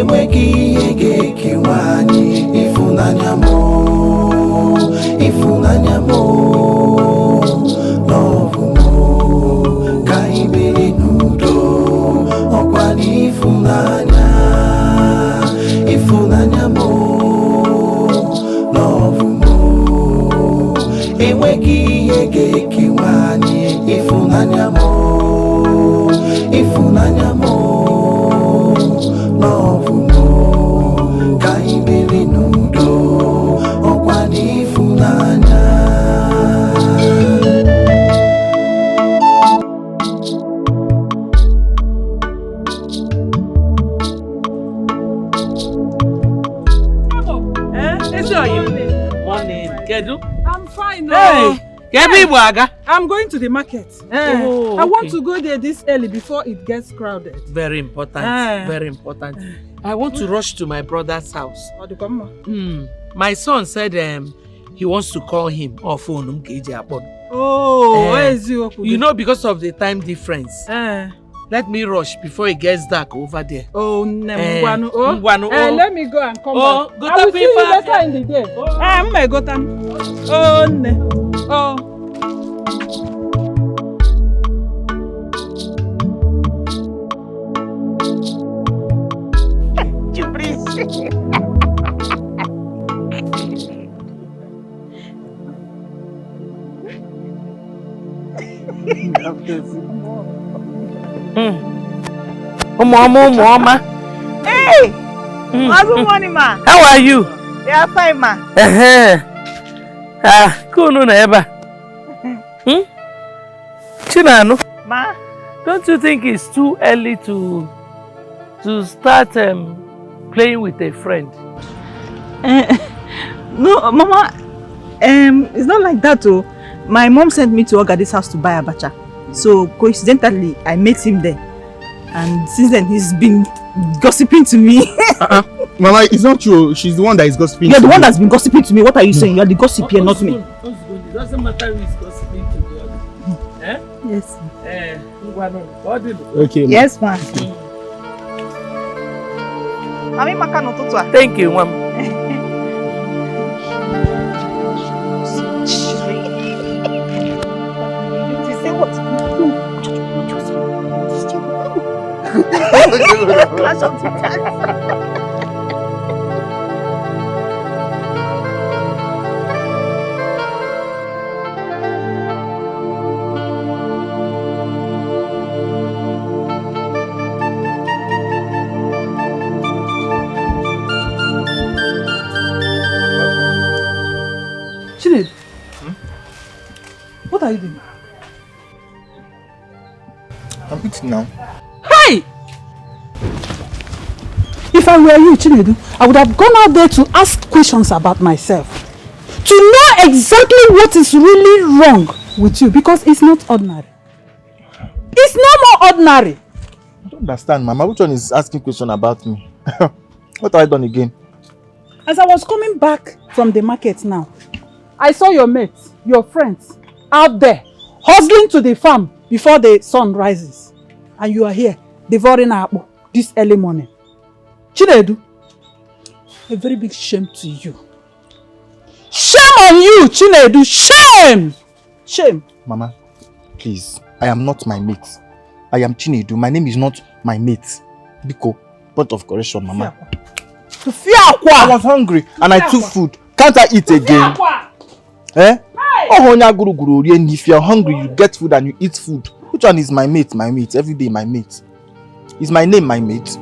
enweghị ihe ga-ekewa anyị. Ịfụnanya m, ịfụnanya m, love m, ka anyị biri n'udo, ọkwa n'ịfụnanya, ịfụnanya m, love m, enweghị ihe ga-ekewa anyị. Ịfụnanya m, ịfụnanya m, love m, ka anyị biri n'udo, ọkwa n'ịfụnanya. Morning. Kedu? I'm fine. Hey, I'm going to the market. Oh, I want to go there this early before it gets crowded. Very important. Very important. I want to rush to my brother's house. My son said he wants to call him or phone him. Where is you? You know, because of the time difference. Let me rush before it gets dark over there. Oh, let me go and come back. Go I will see you later in the day. Mama. Hey! Good morning, ma. How are you? Yeah, fine, ma. Cool, Eba. Chinano. Ma? Don't you think it's too early to start playing with a friend? No, Mama. It's not like that, though. My mom sent me to Ogadi's house to buy abacha. So, coincidentally, I met him there. And since then, he's been gossiping to me. Mama, it's not true. She's the one that is gossiping. You're the one that's been gossiping to me. What are you saying? You're the gossip here, not me. It doesn't matter who is gossiping to the other. Yes. Okay. Yes, ma'am. Thank you, Mom. Chinedu, what are you doing? I'm eating now. Hey! If I were you, Chinedu, I would have gone out there to ask questions about myself. To know exactly what is really wrong with you, because it's not ordinary. It's no more ordinary. I don't understand, Mama. Which one is asking question about me? What have I done again? As I was coming back from the market now, I saw your mates, your friends, out there, hustling to the farm before the sun rises. And you are here, devouring apple this early morning. Chinedu, a very big shame to you. Shame on you, Chinedu! Shame! Shame! Mama, please. I am not my mate. I am Chinedu. My name is not my mate. Biko, point of correction, Mama. I was hungry and I took food. Can't I eat again? Oh, if you are hungry, you get food and you eat food. Which one is my mate? My mate. Every day, my mate. Is my name my mate?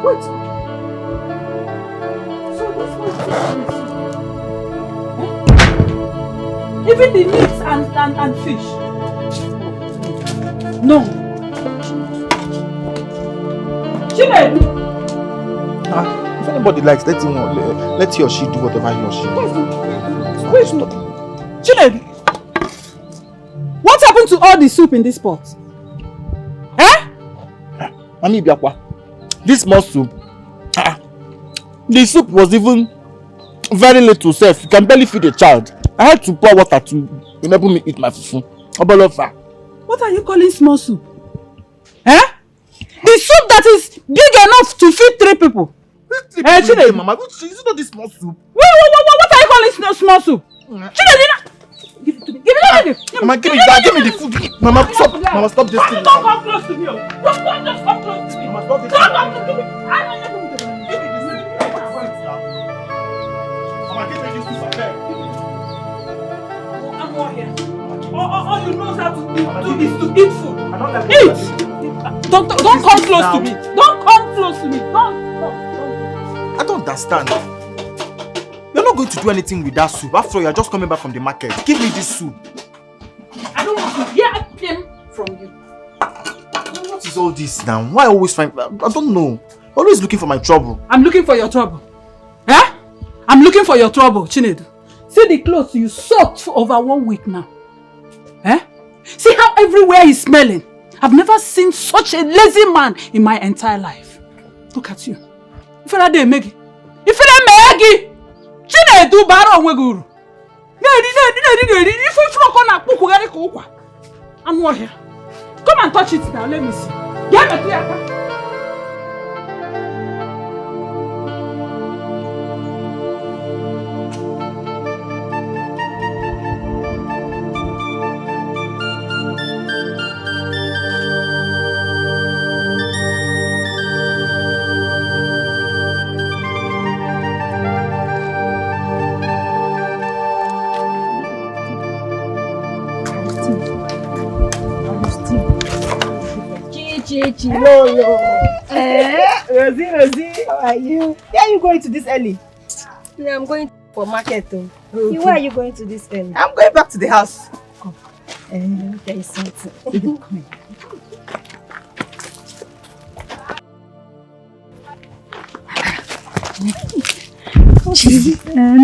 Wait. So this was even the meat and fish. No. Chinedu. If anybody likes, let he or she do whatever he or she wants. Wait. Chinedu. What happened to all the soup in this pot? Mami Biakwa, this small soup, the soup was even Very little self. You can barely feed a child. I had to pour water to enable me eat my fufu. Obolofa. What are you calling small soup? Eh? The soup that is big enough to feed 3 people. Chinedu, Mama, is it not this small soup? What are you calling small soup? Chinedu, give it to me. Give it to me. Mama, give me that. Give me the food. Mama, stop. Mama, stop this thing. Don't come close to me. Don't just come close to me. Mama, stop this. Don't come to me. Give me this. Mama, give me this food. I'm not here. All you know how to do is to eat food. Eat. Don't come close to me. Don't come close to me. Don't. I don't understand. You're not going to do anything with that soup. After all, you're just coming back from the market. Give me this soup. I don't want to hear them from you. What is all this now? Why always find... I don't know. Always looking for my trouble. I'm looking for your trouble. Eh? I'm looking for your trouble, Chinedu. See the clothes you soaked for over 1 week now. Eh? See how everywhere is smelling. I've never seen such a lazy man in my entire life. Look at you. If I didn't make it. If I didn't make it. Chinedu baro weguru. I'm not here. Come and touch it now. Let me see. Get me to Lolo. Rosie, how are you? Where are you going to this early? Yeah, I'm going for market too. Okay. Where are you going to this early? I'm going back to the house. Come. There is something. Come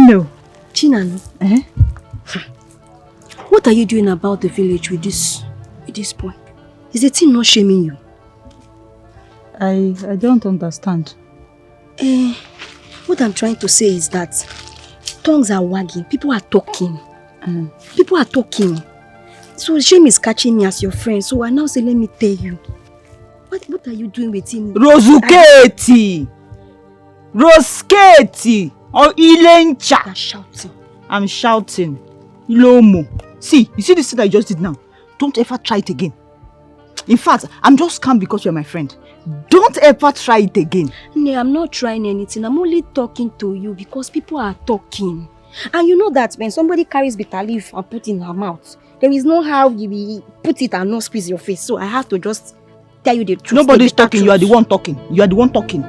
no. Chinanu. What are you doing about the village with this boy? Is the thing not shaming you? I don't understand. What I'm trying to say is that tongues are wagging. People are talking. People are talking. So shame is catching me as your friend. So I now say, let me tell you. What are you doing with him? Rosuketi! Rosketi! Or Ilencha! You're shouting. I'm shouting. Lomo. See, you see this thing I just did now? Don't ever try it again. In fact, I'm just calm because you're my friend. Don't ever try it again. No, I'm not trying anything. I'm only talking to you because people are talking. And you know that when somebody carries bitter leaf and put it in her mouth, there is no how you will put it and not squeeze your face. So I have to just tell you the truth. Nobody's talking. You are the one talking. You are the one talking.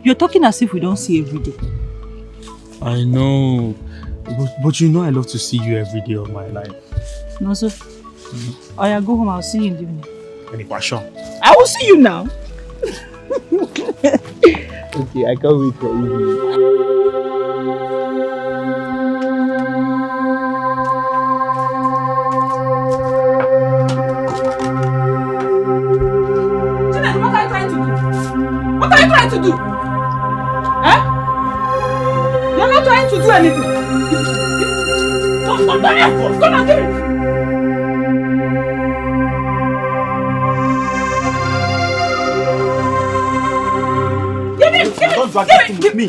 You're talking as if we don't see every day. I know. But you know I love to see you every day of my life. No, sir. Oh, yeah, go home. I'll see you in the evening. Anyway, sure. I will see you now. Okay, I can't wait for you. What are you trying to do? Eh? You're not trying to do anything. Come on, come on, give it.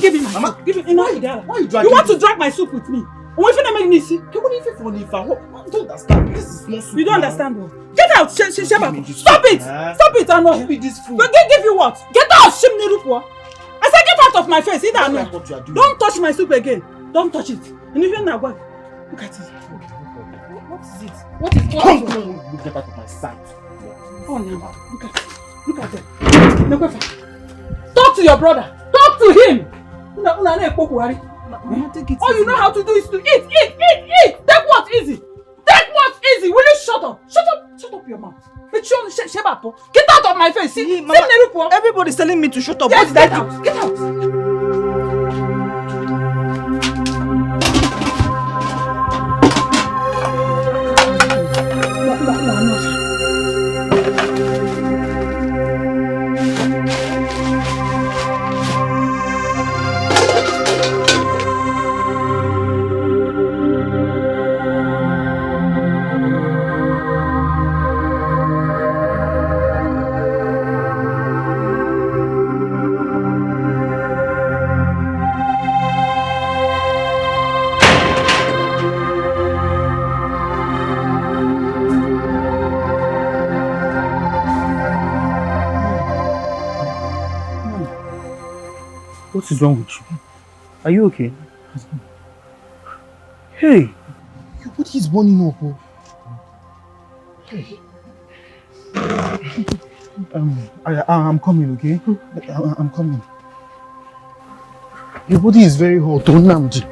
Give me, Mama. Give me. Why are you dragging? You want to drag my soup with me? What if I make me see? Don't understand. This is not soup. You don't understand what? Get out, Sheba. Stop it! Stop it, I know. Give me this food. Give you what? Get out, Shimni Rupwa. I said get out of my face. Sit down. Don't touch my soup again. Don't touch it. And even now, look at it. What is it? What is going on? Look at out of my sight. Oh, no. Look at them. Talk to your brother. Talk to him. All you know how to do is to eat. Take what's easy. Will you shut up? Shut up your mouth. Get out of my face. See, Mama, everybody's telling me to shut up. Yes, get out. Get out. What is wrong with you? Are you okay? Hey! Your body is burning up. Hey. I'm coming, okay? I'm coming. Your body is very hot, Namji.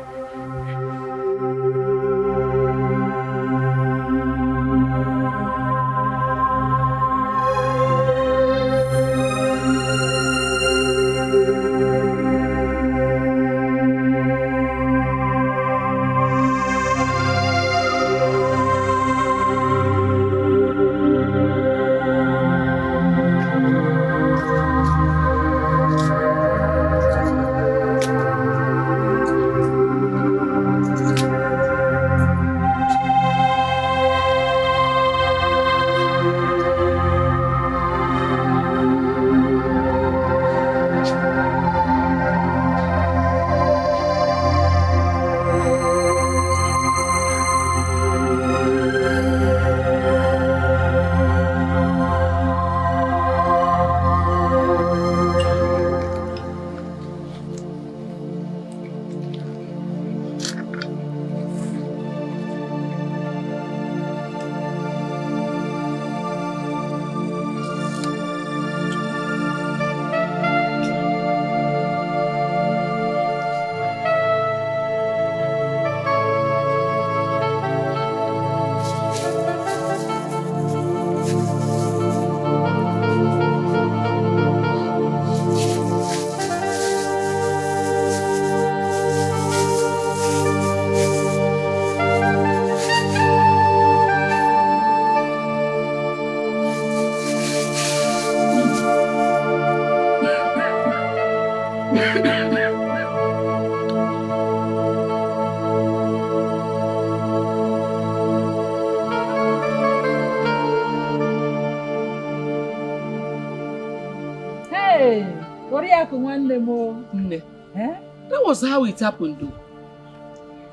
That was how it happened, though.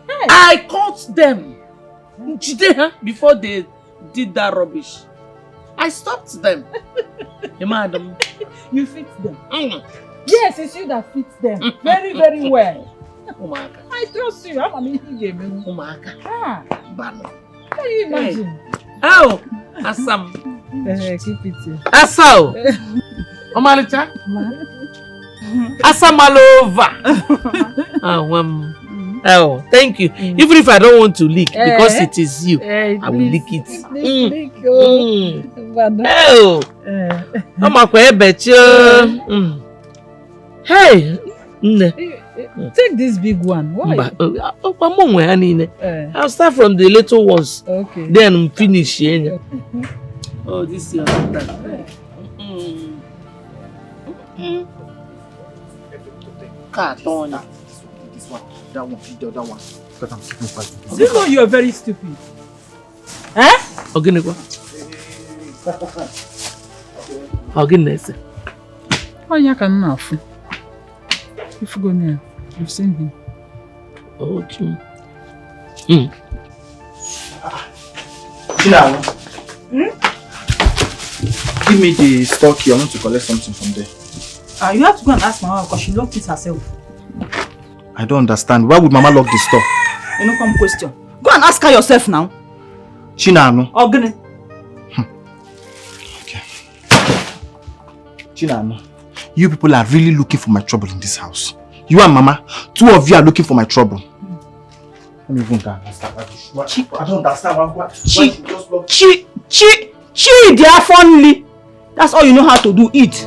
Hey. I caught them before they did that rubbish. I stopped them. Madam, you fixed them. Yes, it's you that fits them very, very well. I trust you. I'm a game. Can you imagine? Oh, Assam. Keep it. Assam. Omalicha. Asamalova. Oh, thank you. Even if I don't want to lick, because it is you, I will lick it. Hey, take this big one. Why? I'll start from the little ones. Okay. Then finish. Oh, this is your carton. This one, that one, the other one. Because I'm sitting fast. Do you know you are very stupid? Okay, Oh, you can laugh. If you go near, you've seen him. Oh, true. Give me the store key. I want to collect something from there. You have to go and ask Mama because she locked it herself. I don't understand. Why would Mama lock the store? You know, come question. Go and ask her yourself now. Chinano. Ogene. Okay. Chinano, you people are really looking for my trouble in this house. You and Mama, 2 of you are looking for my trouble. I don't understand. I don't understand why you just lock. Chi, they are funny. That's all you know how to do. Eat.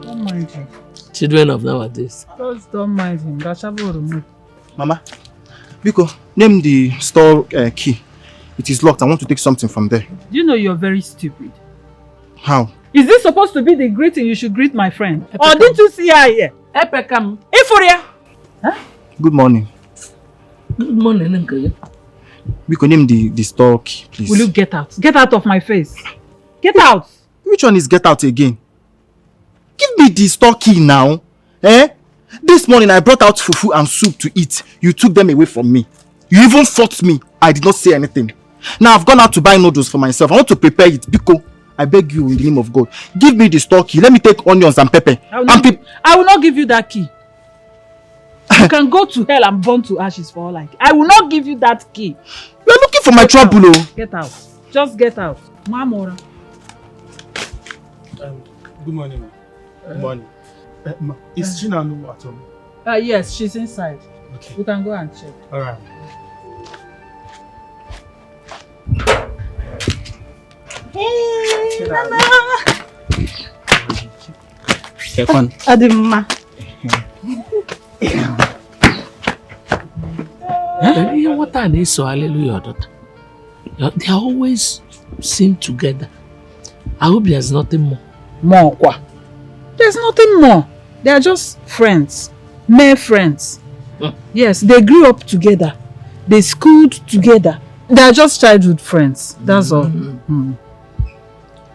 Don't mind him. Children of nowadays. Just don't mind him. Rashabo remote. Mama, Biko, name the store key. It is locked. I want to take something from there. Do you know you're very stupid? How? Is this supposed to be the greeting you should greet my friend? Or didn't you see her here? Epekam. Euphoria! Huh? Good morning. Good morning, Uncle. Biko, name the store key, please. Will you get out? Get out of my face. Get out! Which one is get out again? Give me the store key now. This morning I brought out fufu and soup to eat. You took them away from me. You even fought me. I did not say anything. Now I've gone out to buy noodles for myself. I want to prepare it. Biko, I beg you in the name of God. Give me the store key. Let me take onions and pepper. I will not give you that key. You can go to hell and burn to ashes for all I care. I will not give you that key. You're looking for my trouble, oh. Get out. Just get out. Mamora. Good morning, ma. Good morning. Ma, is Chinano at home? Yes, she's inside. Okay. You can go and check. Alright. Hey, Nana. Adima. What are they so hallelujah, daughter? They are always seen together. I hope there's nothing more. More quoi? There's nothing more. They are just friends. Mere friends. Yes, they grew up together. They schooled together. They are just childhood friends. That's all.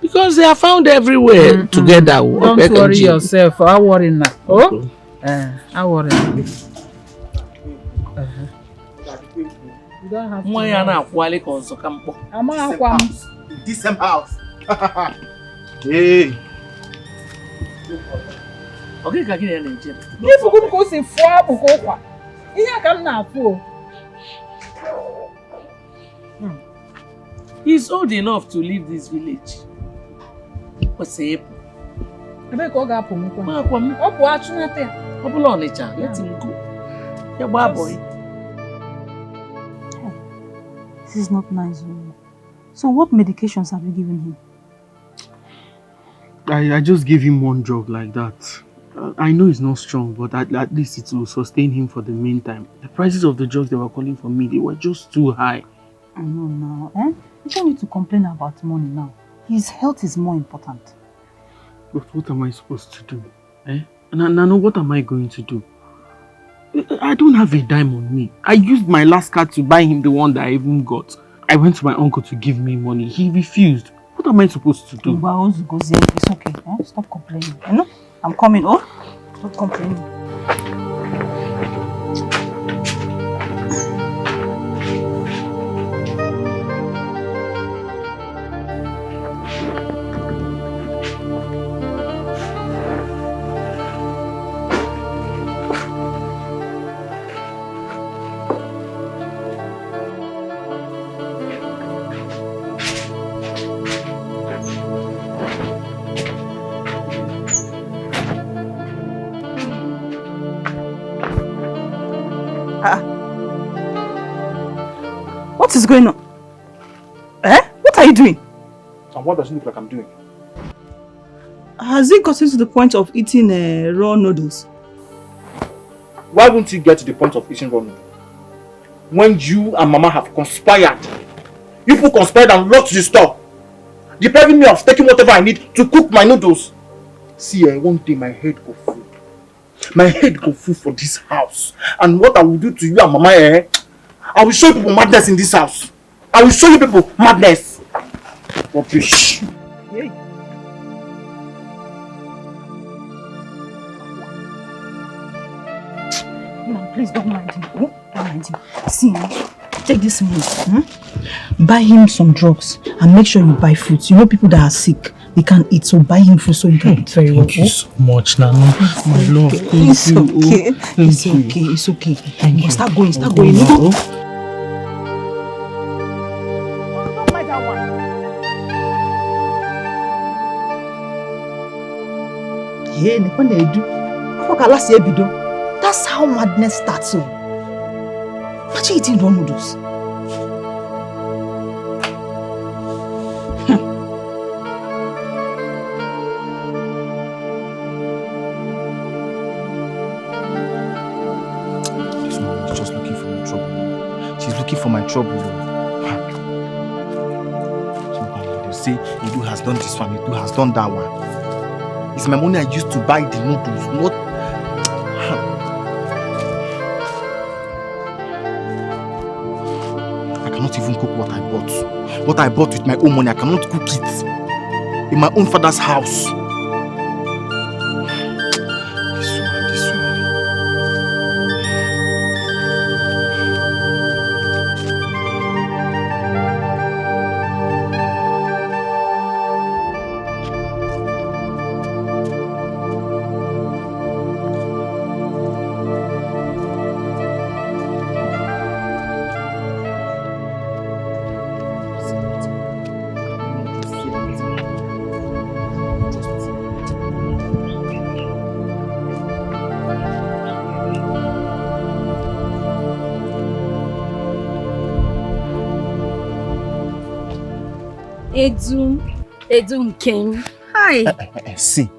Because they are found everywhere together. Don't worry yourself. I worry now. Oh? I worry now. You don't have to. This same house. Hey. Okay, can you get it? If you could go see 4 bukokwa. Iya kam na afu. He's old enough to leave this village. What's up? Ebe ko ga apu mukwa. Ma kwa mu. Opu achunate. Obulo Onitsha. Let him go. Yeah, boy. This is not nice. So what medications have you given him? I just gave him one drug like that. I know it's not strong, but at least it will sustain him for the meantime. The prices of the drugs they were calling for me, they were just too high. I know now. You don't need to complain about money now. His health is more important. But what am I supposed to do? Nano, what am I going to do? I don't have a dime on me. I used my last card to buy him the one that I even got. I went to my uncle to give me money. He refused. What am I supposed to do? It's okay. Stop complaining. You know? I'm coming. Oh, stop complaining. What is going on? What are you doing? And what does it look like I'm doing? Has it gotten to the point of eating raw noodles? Why won't you get to the point of eating raw noodles? When you and Mama have conspired. You people conspired and locked the store, depriving me of taking whatever I need to cook my noodles. See, one day my head go full. My head go full for this house. And what I will do to you and Mama, I will show you people madness in this house. I will show you people madness. Rubbish. Hey. No, please don't mind him. Don't mind him. See, take this money. Buy him some drugs and make sure you buy fruits. You know people that are sick, they can't eat, so buy him food so you can eat very well. Thank you so much, Nana. My love, thank you. It's okay. It's okay. Thank you. Start going. Don't mind that one. Yeah, that's how madness starts. So, imagine eating raw noodles. This woman is just looking for my trouble. She's looking for my trouble. They say Edu has done this one, Edu has done that one. It's my money I used to buy the noodles, not... I cannot even cook what I bought. What I bought with my own money, I cannot cook it. In my own father's house. This woman. Edum came. Hi. See,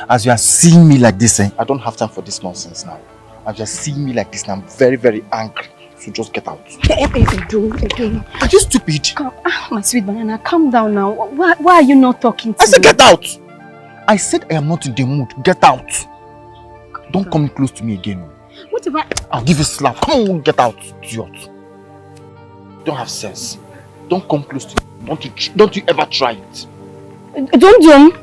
as you are seeing me like this, I don't have time for this nonsense now. As you are seeing me like this now, I'm very, very angry. So just get out. Edum. Are you stupid? My sweet banana, calm down now. Why are you not talking to me? I said get out! I said I am not in the mood. Get out. Don't come close to me again. What if I'll give you a slap. Come on, get out, idiot. Don't have sense. Don't come close to me. Don't you ever try it. Don't.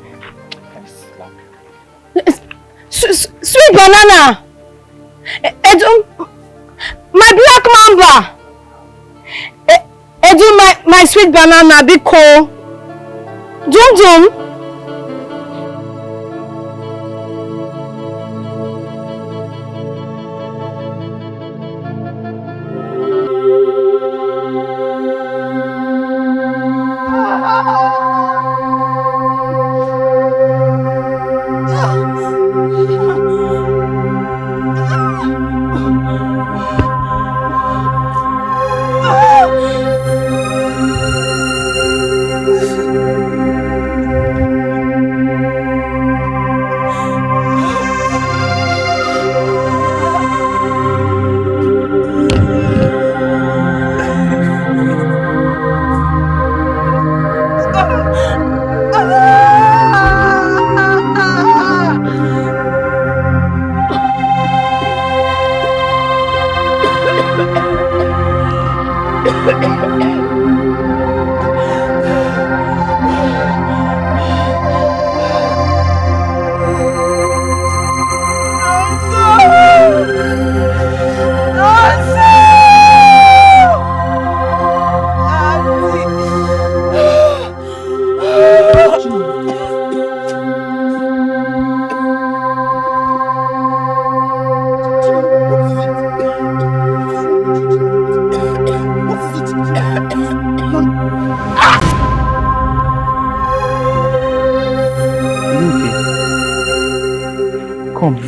Sweet banana. Edum, my black mamba. Edum, my sweet banana, be cold. Don't.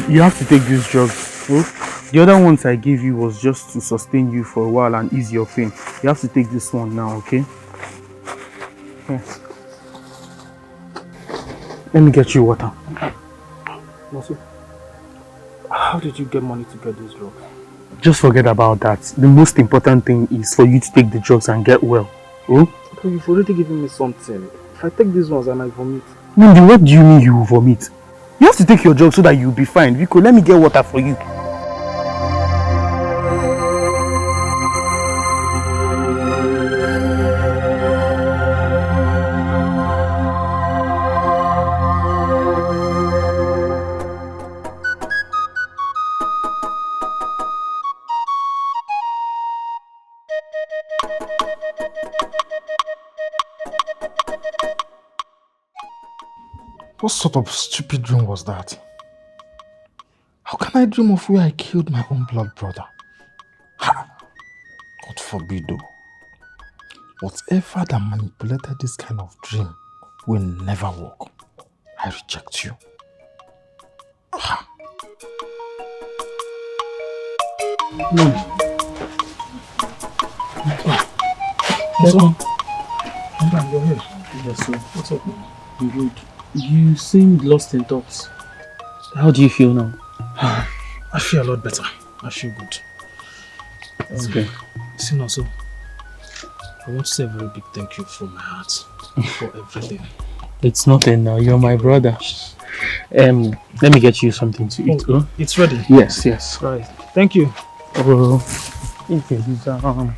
You have to take these drugs. Oh? The other ones I gave you was just to sustain you for a while and ease your pain. You have to take this one now, okay? Yes. Let me get you water. Mosu, how did you get money to get these drugs? Just forget about that. The most important thing is for you to take the drugs and get well. Oh? But you've already given me something. If I take these ones, I might vomit. Mindy, what do you mean you will vomit? You have to take your drugs so that you'll be fine. Vico, let me get water for you. What sort of stupid dream was that? How can I dream of where I killed my own blood brother? Ha! God forbid though. Whatever that manipulated this kind of dream will never work. I reject you. Ha! Yes, you're here. Yes, sir. What's up? I'm good. You seemed lost in thoughts. How do you feel now? I feel a lot better. I feel good. That's good. See, also, I want to say a very big thank you from my heart for everything. It's nothing now. You're my brother. Let me get you something to eat. Oh, it's ready? Yes, yes. Right. Thank you. Oh, okay, these are...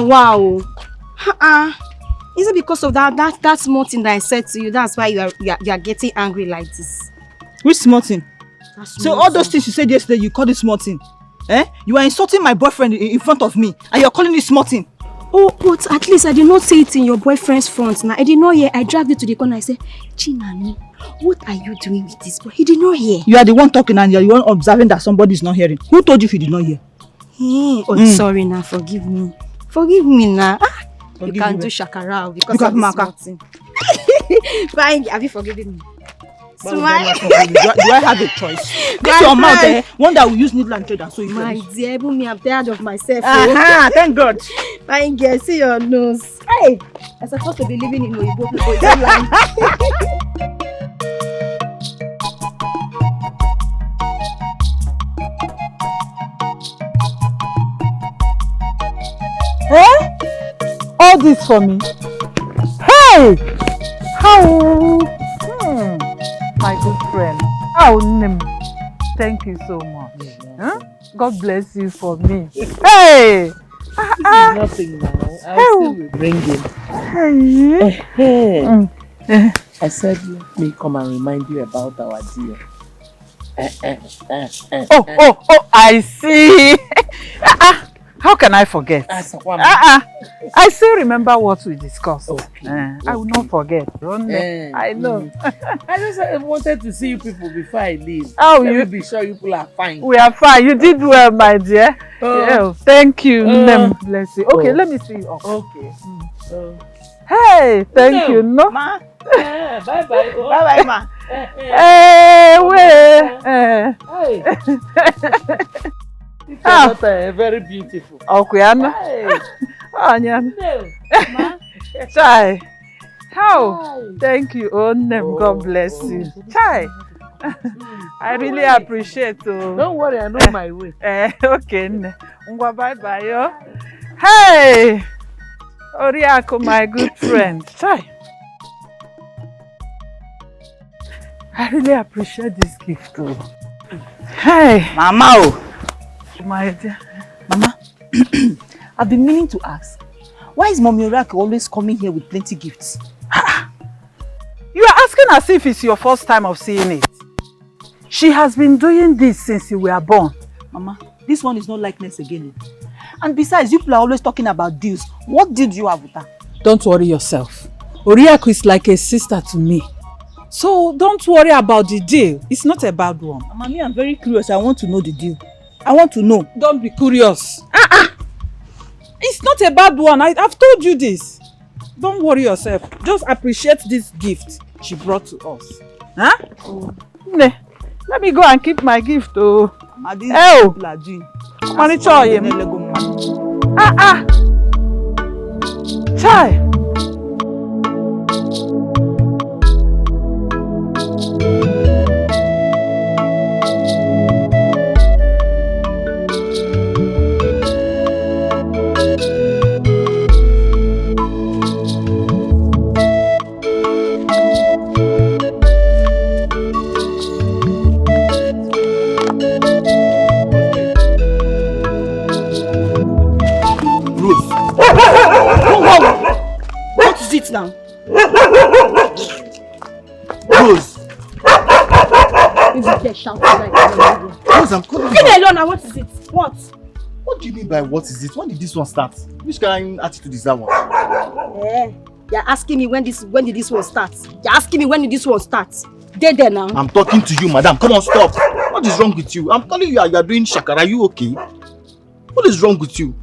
Wow. Is it because of that small thing that I said to you? That's why you are getting angry like this? Which small thing? So all those things you said yesterday, you call it small thing? Eh? You are insulting my boyfriend in front of me and you're calling it small thing? Oh, but at least I did not say it in your boyfriend's front. Now I did not hear. I dragged you to the corner. I said, Chinanu, what are you doing with this boy? He did not hear. You are the one talking and you are the one observing that somebody is not hearing. Who told you if you did not hear? Sorry now, forgive me. Forgive me now. You can't do shakara because of this small thing. Fine, have you forgiven me? Smile. Do I have a choice? This your mouth, eh? One that will use needle and thread and so you my dear, even me, I'm tired of myself. Thank God. Fine girl, see your nose. Hey, I'm supposed to be living in Oyibo people. Is that land? All this for me? Hey! How? My good friend. Thank you so much. Huh? God bless you for me. Hey! Nothing now. I'll still bring it. Hey. I said let me come and remind you about our deal. Oh, I see. How can I forget? I still remember what we discussed. Okay. I will not forget. I know. I just wanted to see you people before I leave. Oh, Let me be sure you people are fine. We are fine. You did well, my dear. Yeah, thank you. Bless you. Okay, let me see you off. Okay. Hey, thank you. No. Ma. Bye bye. Bye bye, ma. Hey, very beautiful. Okay, Anna. Chai. How? Thank you. God bless you. Chai. I really appreciate it. Don't worry, I know my way. Okay. Bye bye, yo. Hey! Oriako, my good friend. Chai. I really appreciate this gift too. Hey! Mama! My dear. Mama, I've been meaning to ask, why is Mommy Oriako always coming here with plenty gifts? You are asking as if it's your first time of seeing it. She has been doing this since you were born. Mama, this one is not likeness again. And besides, you people are always talking about deals. What deal do you have with her? Don't worry yourself. Oriako is like a sister to me. So don't worry about the deal. It's not a bad one. Mama, I'm very curious. I want to know the deal. I want to know. Don't be curious. It's not a bad one. I've told you this. Don't worry yourself. Just appreciate this gift she brought to us. Huh? Oh. Let me go and keep my gift. Oh. Chai. wait now. Rose. If you get shouting like that. Rose, I'm calling you. Leave me alone now. What is it? What? What do you mean by what is it? When did this one start? Which kind of attitude is that one? You're asking me when did this one start? You're asking me when did this one start? There now. I'm talking to you, madam. Come on, stop. What is wrong with you? I'm calling you. You're doing shakara. Are you okay? What is wrong with you?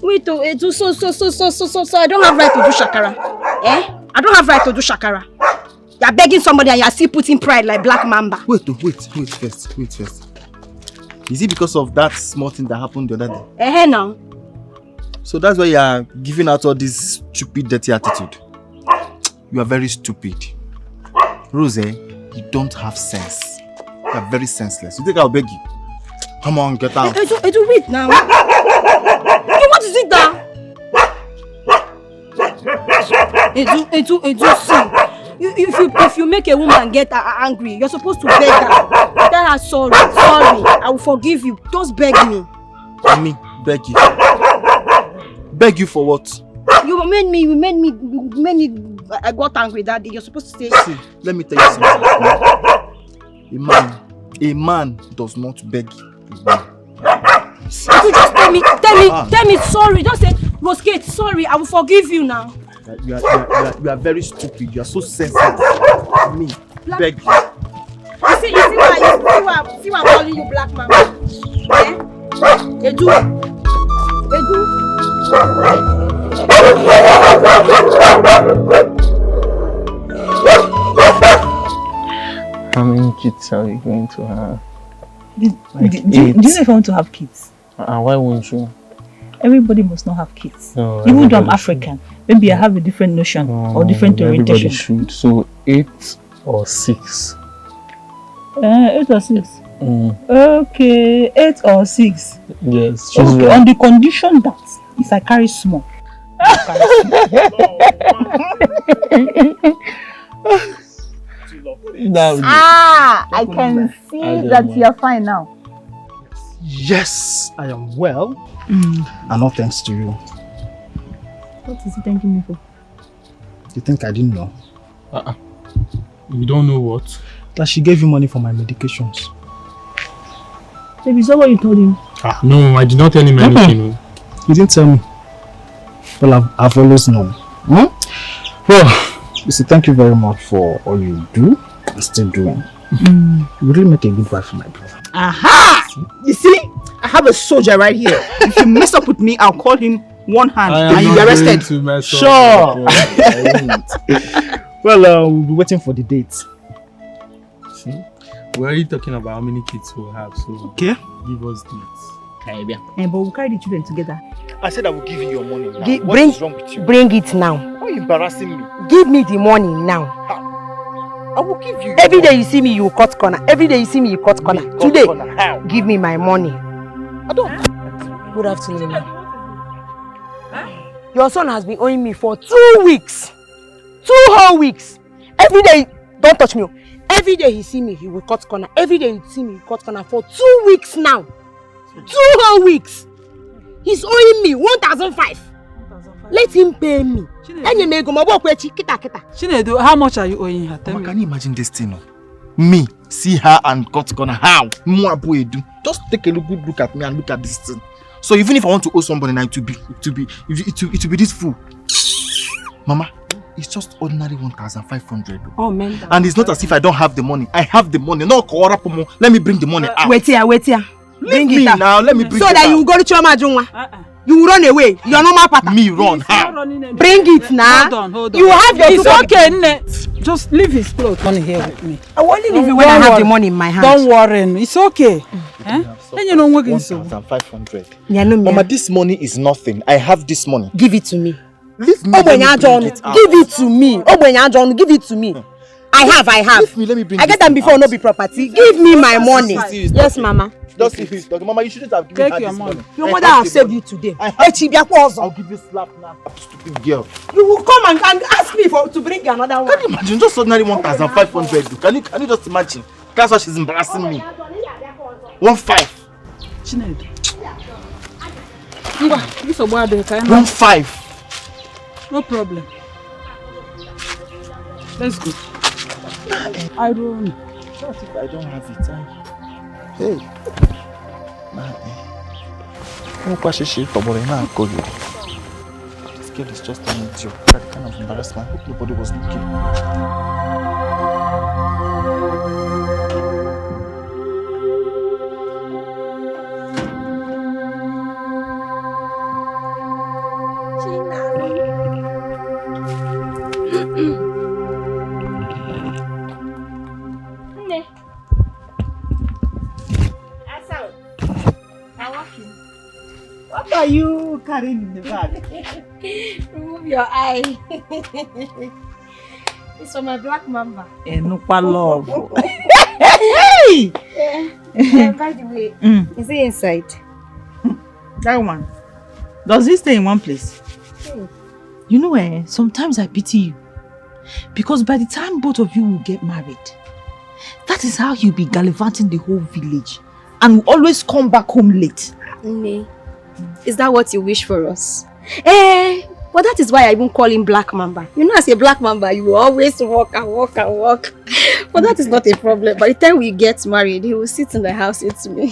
Wait, so I don't have right to do shakara. I don't have right to do shakara. You're begging somebody and you're still putting pride like Black Mamba. Wait first. Is it because of that small thing that happened the other day? Now. So that's why you are giving out all this stupid, dirty attitude. You are very stupid. Rose, you don't have sense. You are very senseless. You think I'll beg you? Come on, get out. Edu, wait now. Hey, what is it now? Edu, see. If you make a woman get angry, you're supposed to beg her. Tell her sorry, I will forgive you. Just beg me. Me, beg you. Beg you for what? You made me, I got angry that day. You're supposed to say. See, let me tell you something. A man does not beg a woman. You just tell me sorry. Just say, Roskate, sorry, I will forgive you now. You are very stupid. You are so sensitive. Me, beg you. You see why I'm calling you Black Mamba? Edu. How many kids are you going to have? Do you know if I want to have kids? Why won't you? Everybody must not have kids. No, even though I'm African, maybe I have a different notion or different orientation. Everybody should. So 8 or 6. 8 or 6. Okay, 8 or 6. Yes. Okay, on the condition that if I carry small. I can see that you are fine now. Yes, I am well. And all thanks to you. What is he thanking me for? You think I didn't know? You don't know what? That she gave you money for my medications. Baby, is that what you told him? No, I did not tell him anything. You didn't tell me. Well, I've always known. Well, you see, thank you very much for all you do and still doing. You really make a good wife for my brother. Aha! You see, I have a soldier right here. If you mess up with me, I'll call him one hand and you'll be arrested. Sure. Well, we'll be waiting for the date. See? We're already talking about how many kids we'll have, so okay, give us dates. But we'll carry the children together. I said I will give you your money now. What is wrong with you? Bring it now. Why are you embarrassing me? Give me the money now. I will give you. Every day you see me, you cut corner. Every day you see me, you cut corner. Today, give me my money. I don't. Good afternoon. Your son has been owing me for 2 weeks. 2 whole weeks. Every day, don't touch me. Every day he see me, he will cut corner. Every day he see me, he cut corner for 2 weeks now. 2 whole weeks. He's owing me 1,500. Let him pay me. Chinedu, how much are you owing her? Tell me. Can you imagine this thing? Me, see her and cut corner. How? Just take a good look at me and look at this thing. So even if I want to owe somebody now, it will be this fool. Mama, it's just ordinary 1,500. Oh man. And it's not as if I don't have the money. I have the money. No, let me bring the money out. Wait here. Bring it out. Now. Let me bring it out. So that you will go to Choma Jungwa. You will run away. You are normal pattern. Me run. How? Bring it now. Hold on. You have your. It's okay, just leave his clothes money here with me. I will only leave you when I have the money in my hand. Don't worry. It's okay. Then you know what? 1,500. Mama, this money is nothing. I have this money. Give it to me. Leave me. Give it to me. Give it to me. I have. Leave me, let me bring I get them before no be property. Give me my money. Yes, Mama. Just if it's Mama, you shouldn't have given her this money. Your mother has saved you today. I'll give you a slap now. Stupid girl. You will come and ask me to bring another one. Can you imagine? Just ordinary 1,500. Can you just imagine? That's why she's embarrassing me. 1,500. Chinedu. 1,500. No problem. Let's go. I don't know. What if I don't have it? Hey. This girl is just an idiot. That kind of embarrassment. I hope nobody was looking. What are you carrying in the bag? Remove your eye. It's for my black mamba. Enupa love. Hey! By the way, is he inside? That one. Does he stay in one place? Hey. You know, sometimes I pity you. Because by the time both of you will get married, that is how you'll be gallivanting the whole village and will always come back home late. Nee. Is that what you wish for us? But that is why I even call him Black Mamba. You know, as a Black Mamba, you will always walk and walk and walk. But that is not a problem. By the time we get married, he will sit in the house with me.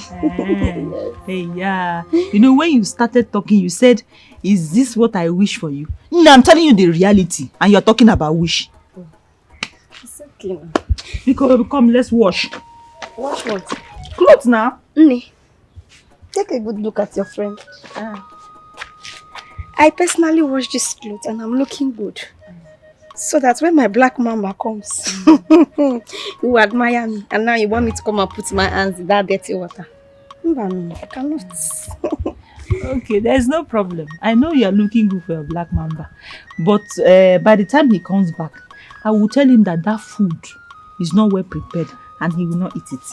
Hey, yeah. You know, when you started talking, you said, is this what I wish for you? No, I'm telling you the reality. And you're talking about wish. It's okay now. Because come, let's wash. Wash what? Clothes now. Nee. Take a good look at your friend. I personally wash this clothes and I'm looking good. So that when my black mama comes, you will admire me. And now you want me to come and put my hands in that dirty water. No, I cannot. Okay, there's no problem. I know you're looking good for a black mamba. But by the time he comes back, I will tell him that that food is not well prepared and he will not eat it.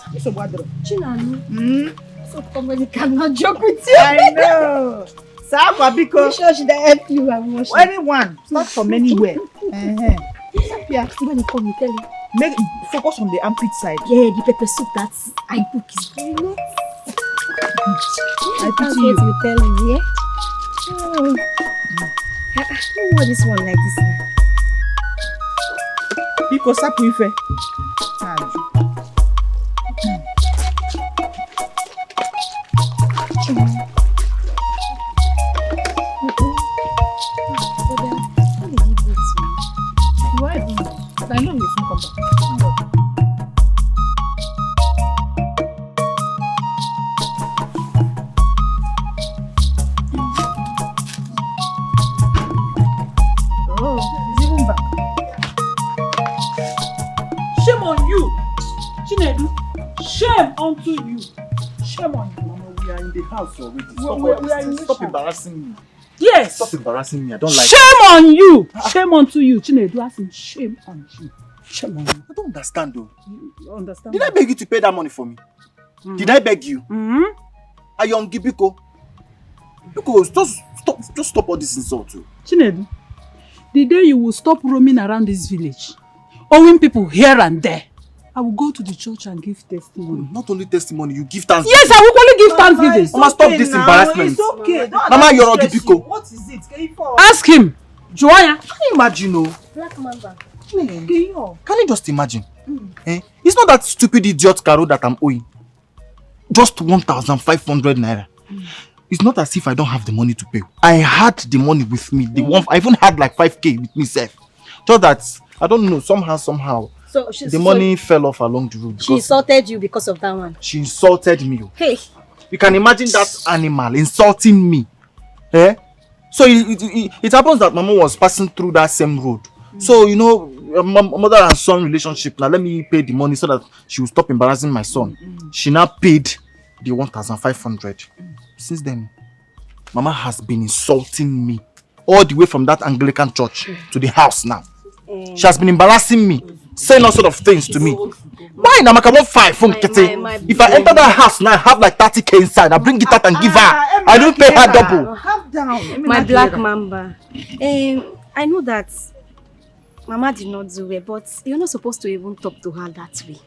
Chinanu. So somebody cannot joke with you. I know. Sakwa, because sure should I help you and wash anyone, not from anywhere. Yeah, when you come, you tell him. Make focus on the armpit side. Yeah, the pepper soup that I cook is very nice. I pity you. You tell him, yeah? Oh. Who wore this one like this now? Because Sapu Ife. I know you soon come back. Oh, he's even back. Shame on you, Chinedu. Shame unto you. Shame on you. Mama, we are in the house already. Stop embarrassing me. Yes. Stop embarrassing me. I don't like shame on you. Shame unto you, Chinedu. I say shame on you. Shame on you. I don't understand though. You understand? Did I beg you to pay that money for me? Did I beg you? Ayongi Biko. Biko, just stop all this insult too. Chinedu, the day you will stop roaming around this village, owing people here and there, I will go to the church and give testimony. Not only testimony, you give thanks. Yes, I will only give thanksgiving. Mama, stop this embarrassment. It's okay. Mama, you're Ogi Biko. What is it? Ask him. Joanna. Can you imagine, no? Black Mamba. Can you just imagine? It's not that stupid idiot Caro that I'm owing. Just 1,500 naira. It's not as if I don't have the money to pay. I had the money with me. I even had like 5k with myself. Just that, I don't know, somehow. So the money fell off along the road. She insulted you because of that one. She insulted me. Hey. You can imagine that animal insulting me. So it happens that Mama was passing through that same road. So, you know, mother and son relationship. Now let me pay the money so that she will stop embarrassing my son. She now paid the 1,500. Since then, Mama has been insulting me all the way from that Anglican church to the house now. She has been embarrassing me, saying all sort of things to me. Why now? I want 5 from Kitty. If I enter that house now, I have like 30k inside. I bring it out and give her. I don't pay her double. Calm down. My black mamba. I know that Mama did not do it, but you're not supposed to even talk to her that way.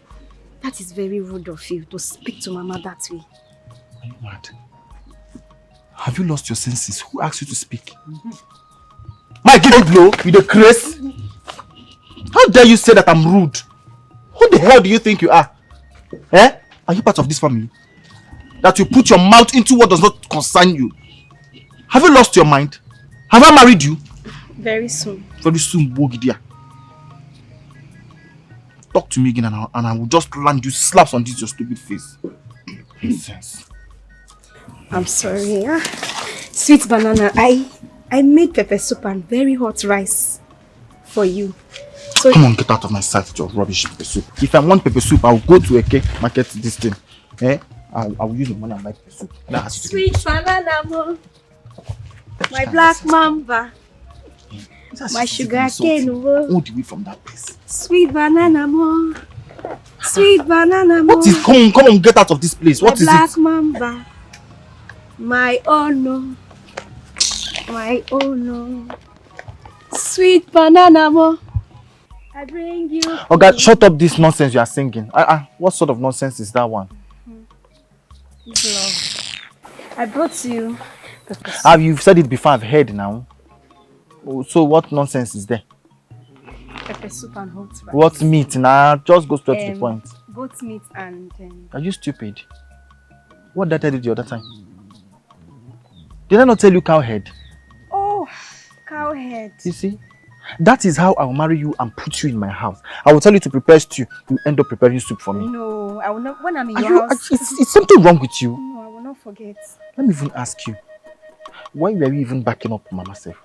That is very rude of you to speak to Mama that way. Are you mad? Have you lost your senses? Who asked you to speak? Might give you blow with the grace. How dare you say that I'm rude? Who the hell do you think you are? Eh? Are you part of this family? That you put your mouth into what does not concern you? Have you lost your mind? Have I married you? Very soon. Very soon, Bogidia. Talk to me again and I will just land you slaps on this your stupid face. Nonsense. I'm sorry. Sweet banana, I made pepper soup and very hot rice for you. So come on, get out of my sight with your rubbish pepper soup. If I want pepper soup, I'll go to Eke market this thing. Eh? I will use the money and buy pepper soup. Sweet banana, mo. My black mamba. My sugar cane, mo. Hold away from that place. Sweet banana, mo. Sweet banana, mo. What is? Come on, get out of this place. What is it? My black mamba. My honor. My honor. Sweet banana, mo. I bring you. Oh God, shut up this nonsense you are singing. What sort of nonsense is that one? Love. I brought you. You've said it before, I've heard now. So what nonsense is there? Pepper soup and hot rice. What meat? Nah, just go straight to the point. Goat meat and... Are you stupid? What did I tell you the other time? Did I not tell you cow head? Oh, cow head. You see? That is how I will marry you and put you in my house. I will tell you to prepare stew. You end up preparing soup for me. No, I will not. When I'm in your house. It's something wrong with you. No, I will not forget. Let me even ask you. Why were you even backing up Mama self?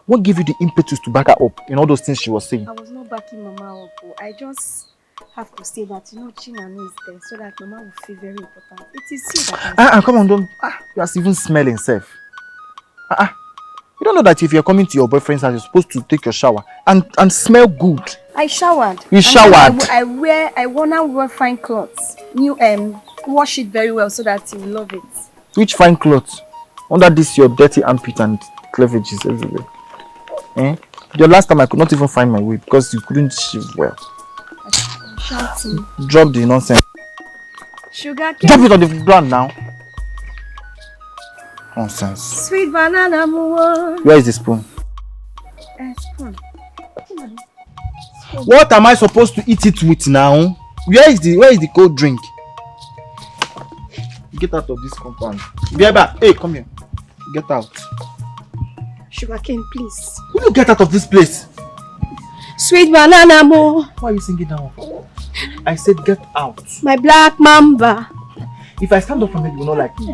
What gave you the impetus to back her up in all those things she was saying? I was not backing Mama up. I just have to say that, Chinanu is there so that Mama will feel very important. It is you that come on, don't. You are even smelling self. You don't know that if you're coming to your boyfriend's house, you're supposed to take your shower and smell good. I showered. You showered? I wanna wear fine clothes. Wash it very well so that you will love it. Which fine clothes? Under this your dirty armpit and cleavages everywhere. Eh? The last time I could not even find my way because you couldn't shave well. Shouting. Drop the nonsense. Sugar cane. Drop it on the ground now. Nonsense. Sweet banana, mo. Where is the spoon? Spoon. What am I supposed to eat it with now? Where is the cold drink? Get out of this compound. Biaba, hey, come here. Get out. Sugar cane, please. Will you get out of this place? Sweet banana, mo. Why are you singing down? I said get out. My black mamba. If I stand up from here, you will not like me.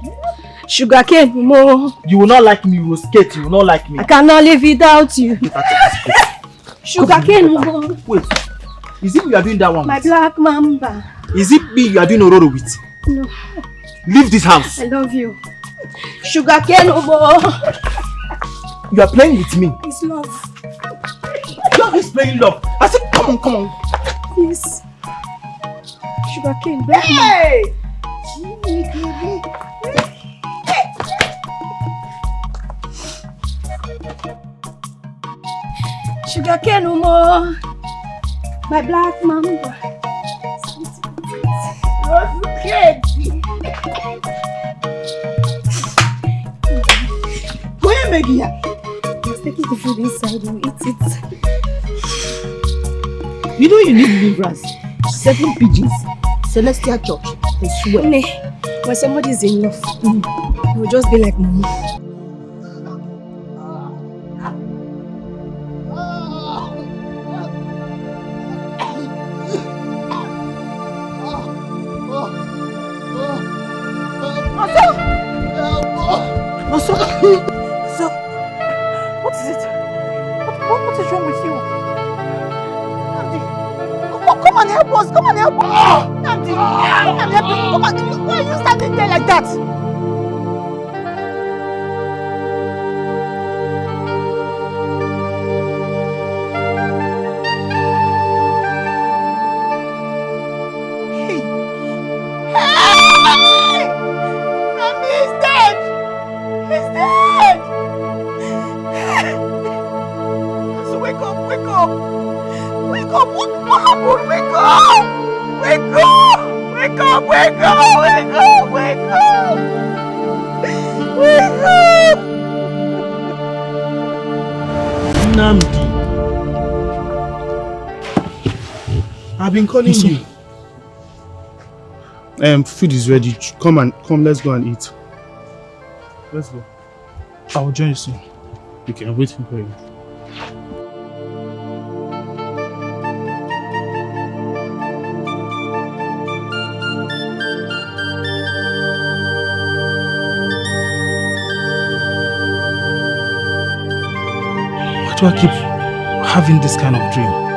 Sugar cane, mo. You will not like me. You will skate. You will not like me. I cannot live without you. Get out of this place. Sugar cane, mo. Wait. Is it you are doing that one? My black mamba. Is it me you are doing Ororo with? No. Leave this house. I love you. Sugar cane, mo. You are playing with me. It's love. Love is playing love. I said, come on. Yes. Sugar cane, black hey! Sugar cane, mo. My black mamba. Okay. Where am I? Just take the food inside and eat it. You know you need deliverance. 7 pigeons, Celestial Church, I swear. When somebody is in love, it will just be like Mama. So, what is it? What is wrong with you? Nandi, come and help us! Come and help us! Nandi, come and help us! Come on, why are you standing there like that? I've been calling you. Food is ready. Come, let's go and eat. Let's go. I will join you soon. Okay, I'm waiting for you. Why do I keep having this kind of dream?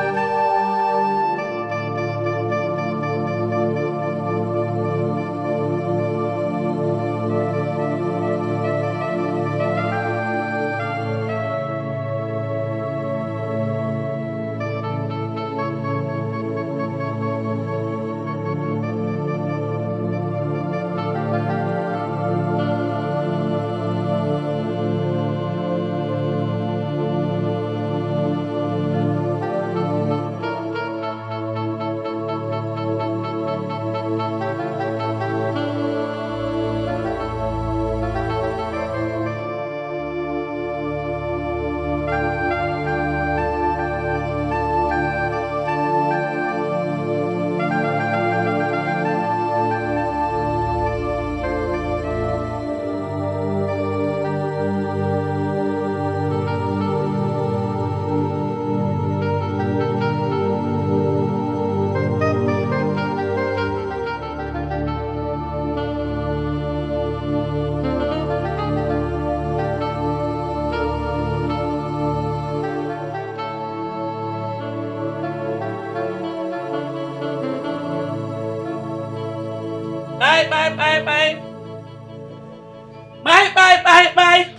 Bye.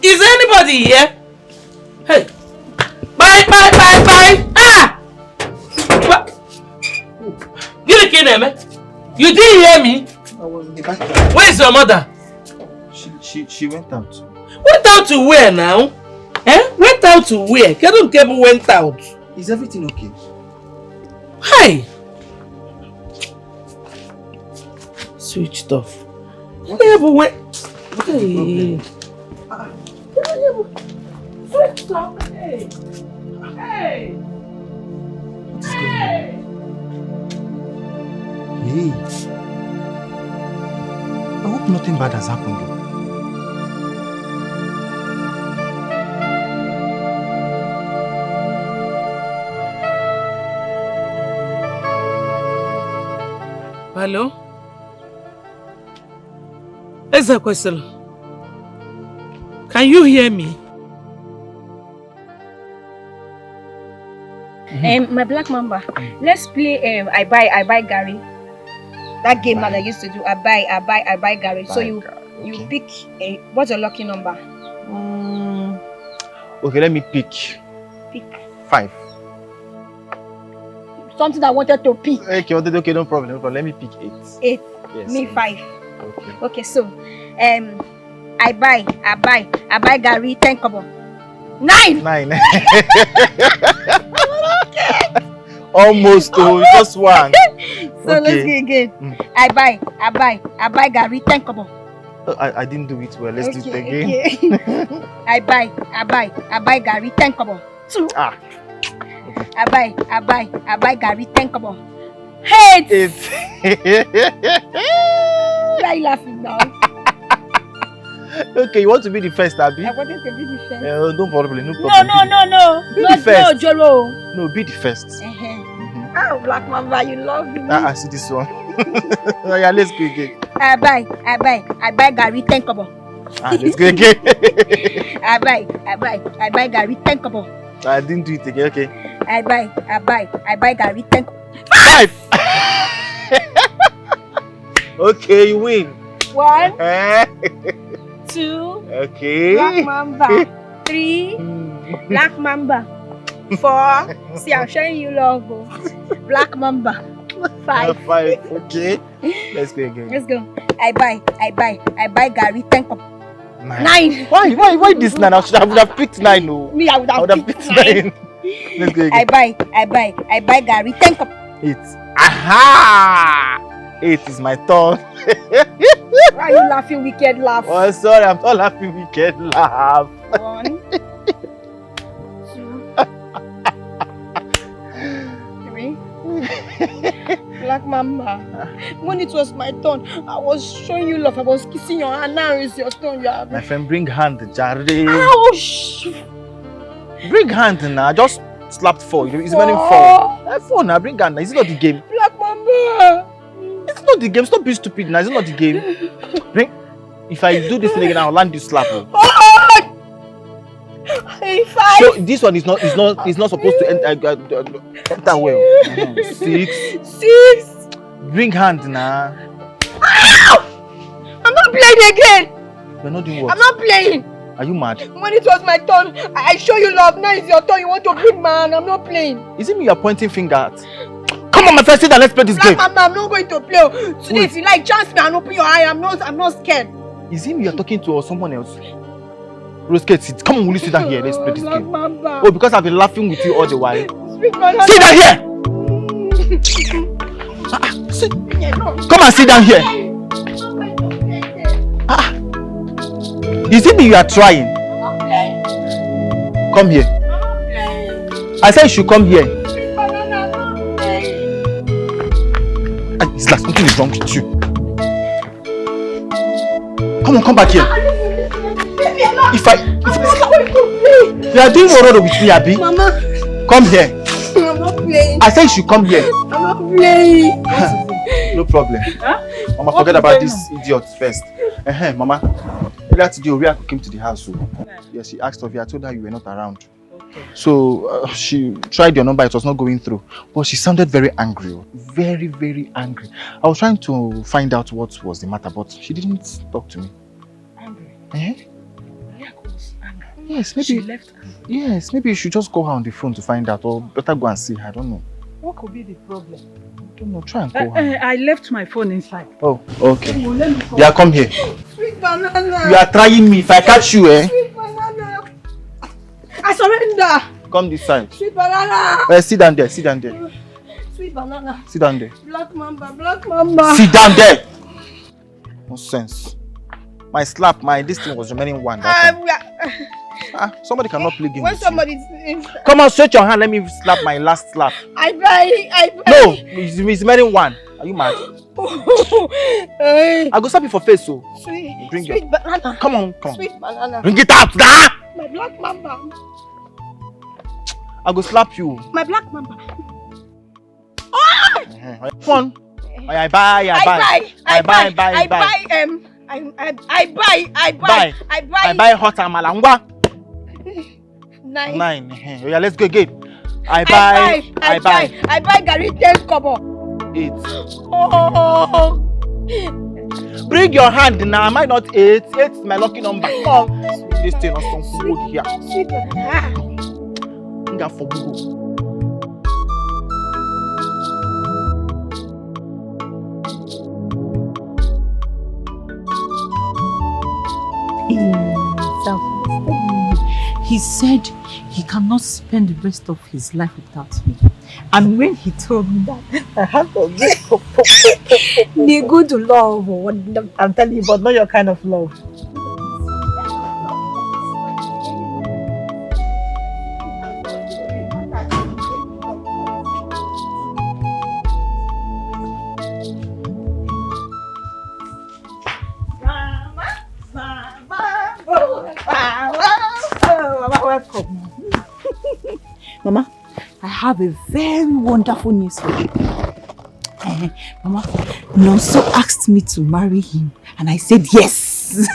Is anybody here? Hey. Bye. Ah! What? Get a kid, man. You didn't hear me? I was in the back. Where's your mother? She went out. Went out to where now? Went out to where? Kedu went out. Is everything okay? Hi. Switched off. Kedu went. Hey. Switched off. Hey. Hey. Hey. Hey. I hope nothing bad has happened though. Hello? Ezekwesili, can you hear me? My black mamba, let's play I buy Gary. That game that I used to do, I buy Gary. So you pick what's your lucky number? Okay, let me pick. Pick 5. Something I wanted to pick. Okay, no problem. Let me pick 8. 8. Yes. Me 5. Okay, so I buy Gary 10 kobo. 9. Almost just one. So let's go again. I buy Gary 10 kobo. I didn't do it well. Let's do it again. Okay. I buy Gary 10 kobo. 2. I buy Gary 10 kobo. 8. Why are you laughing now? Okay, you want to be the first, Abby? I wanted to be the first. No problem. No. Be the first. No, Jolo. No, be the first. Oh, Black Mamba, you love me. I see this one. Yeah, let's go again. I buy Gary 10 kobo. Let's go again. I buy Gary 10 kobo. I didn't do it again. Okay. I buy Gary 10 kobo. 5. Okay, you win. 1, 2. Okay. Black Mamba. 3. Black Mamba. 4. See, I'm showing you love. Black Mamba. 5. 5. Okay. Let's go again. Let's go. I buy Gary 10 kobo. 9. Why this 9? I would have picked 9. No. Me, I would have picked 9. Let's go again. I buy Gary 10 kobo. 8. Aha! 8 is my turn. Why are you laughing wicked laugh? Oh, sorry, I'm not laughing wicked laugh. 1, 2, 3. Black Mamba. When it was my turn, I was showing you love. I was kissing your hand. Now it's your turn. You are... My friend, bring hand, Jare. Ouch! Bring hand now. Just slapped 4. It's meaning 4. 4 now. Bring hand now. Is it not the game? Black Mamba. It's not the game. Stop being stupid now. Is it not the game? Bring. If I do this thing again, I'll land you slap. So this one is not supposed to enter well. 6. Bring hand now. I'm not playing again. You're not doing what? I'm not playing. Are you mad? When it was my turn, I show you love. Now it's your turn. You want to bring man. I'm not playing. Is it me you're pointing finger at? Come on, my friend, sit down. Let's play this game. Mama, I'm not going to play. Today, if you like, chance me and open your eye. I'm not scared. Is it me you're talking to or someone else? Rose, sit. Come on, will you sit down here? Let's play this game. Mama. Oh, because I've been laughing with you all the while. Sit down here! Come and sit down here. Is it me you are trying? Come here. I said you should come here. It's like something is wrong with you. Come on, come back here. If you are doing horror with me, Abi. Mama. Come here. I'm not playing. I said you should come here. I'm not playing. No problem. Huh? Mama, forget about this idiot first. Mama. Earlier today, Oria came to the house. So, yeah, she asked of you. I told her you were not around. Okay. So she tried your number. It was not going through. But she sounded very angry. Very, very angry. I was trying to find out what was the matter, but she didn't talk to me. Angry? Oria was angry. Yes, maybe. She left. Yes, maybe you should just call her on the phone to find out, or better go and see her. I don't know. What could be the problem? I don't know. Try and call her. I left my phone inside. Oh, okay. Yeah, come here. Sweet banana. You are trying me. If I catch you, Sweet banana. I surrender. Come this side. Sweet banana. Sit down there. Sit down there. Sweet banana. Sit down there. Black Mamba. Black Mamba. Sit down there. No sense. My slap, this thing was remaining 1. Somebody cannot play game. When somebody come on, stretch your hand. Let me slap my last slap. I buy. No, it's remaining 1. Are you mad? I go slap you for face, so. Sweet banana. Come on. Sweet banana. Bring it out, nah! My Black Mamba. I go slap you. My Black Mamba. Come on. I buy. I buy hot amala. 9. Yeah, let's go again. I buy Gary 10 kobo. 8. Oh. Bring your hand now. Am I not 8? 8 is my lucky number. Come on. This thing has some food here. Sweet banana. Bring for Google. He said he cannot spend the rest of his life without me. And when he told me that, I had to The good love. I'm telling you, but not your kind of love. Welcome. Mama, I have a very wonderful news for you. Mama, Nonso asked me to marry him and I said yes.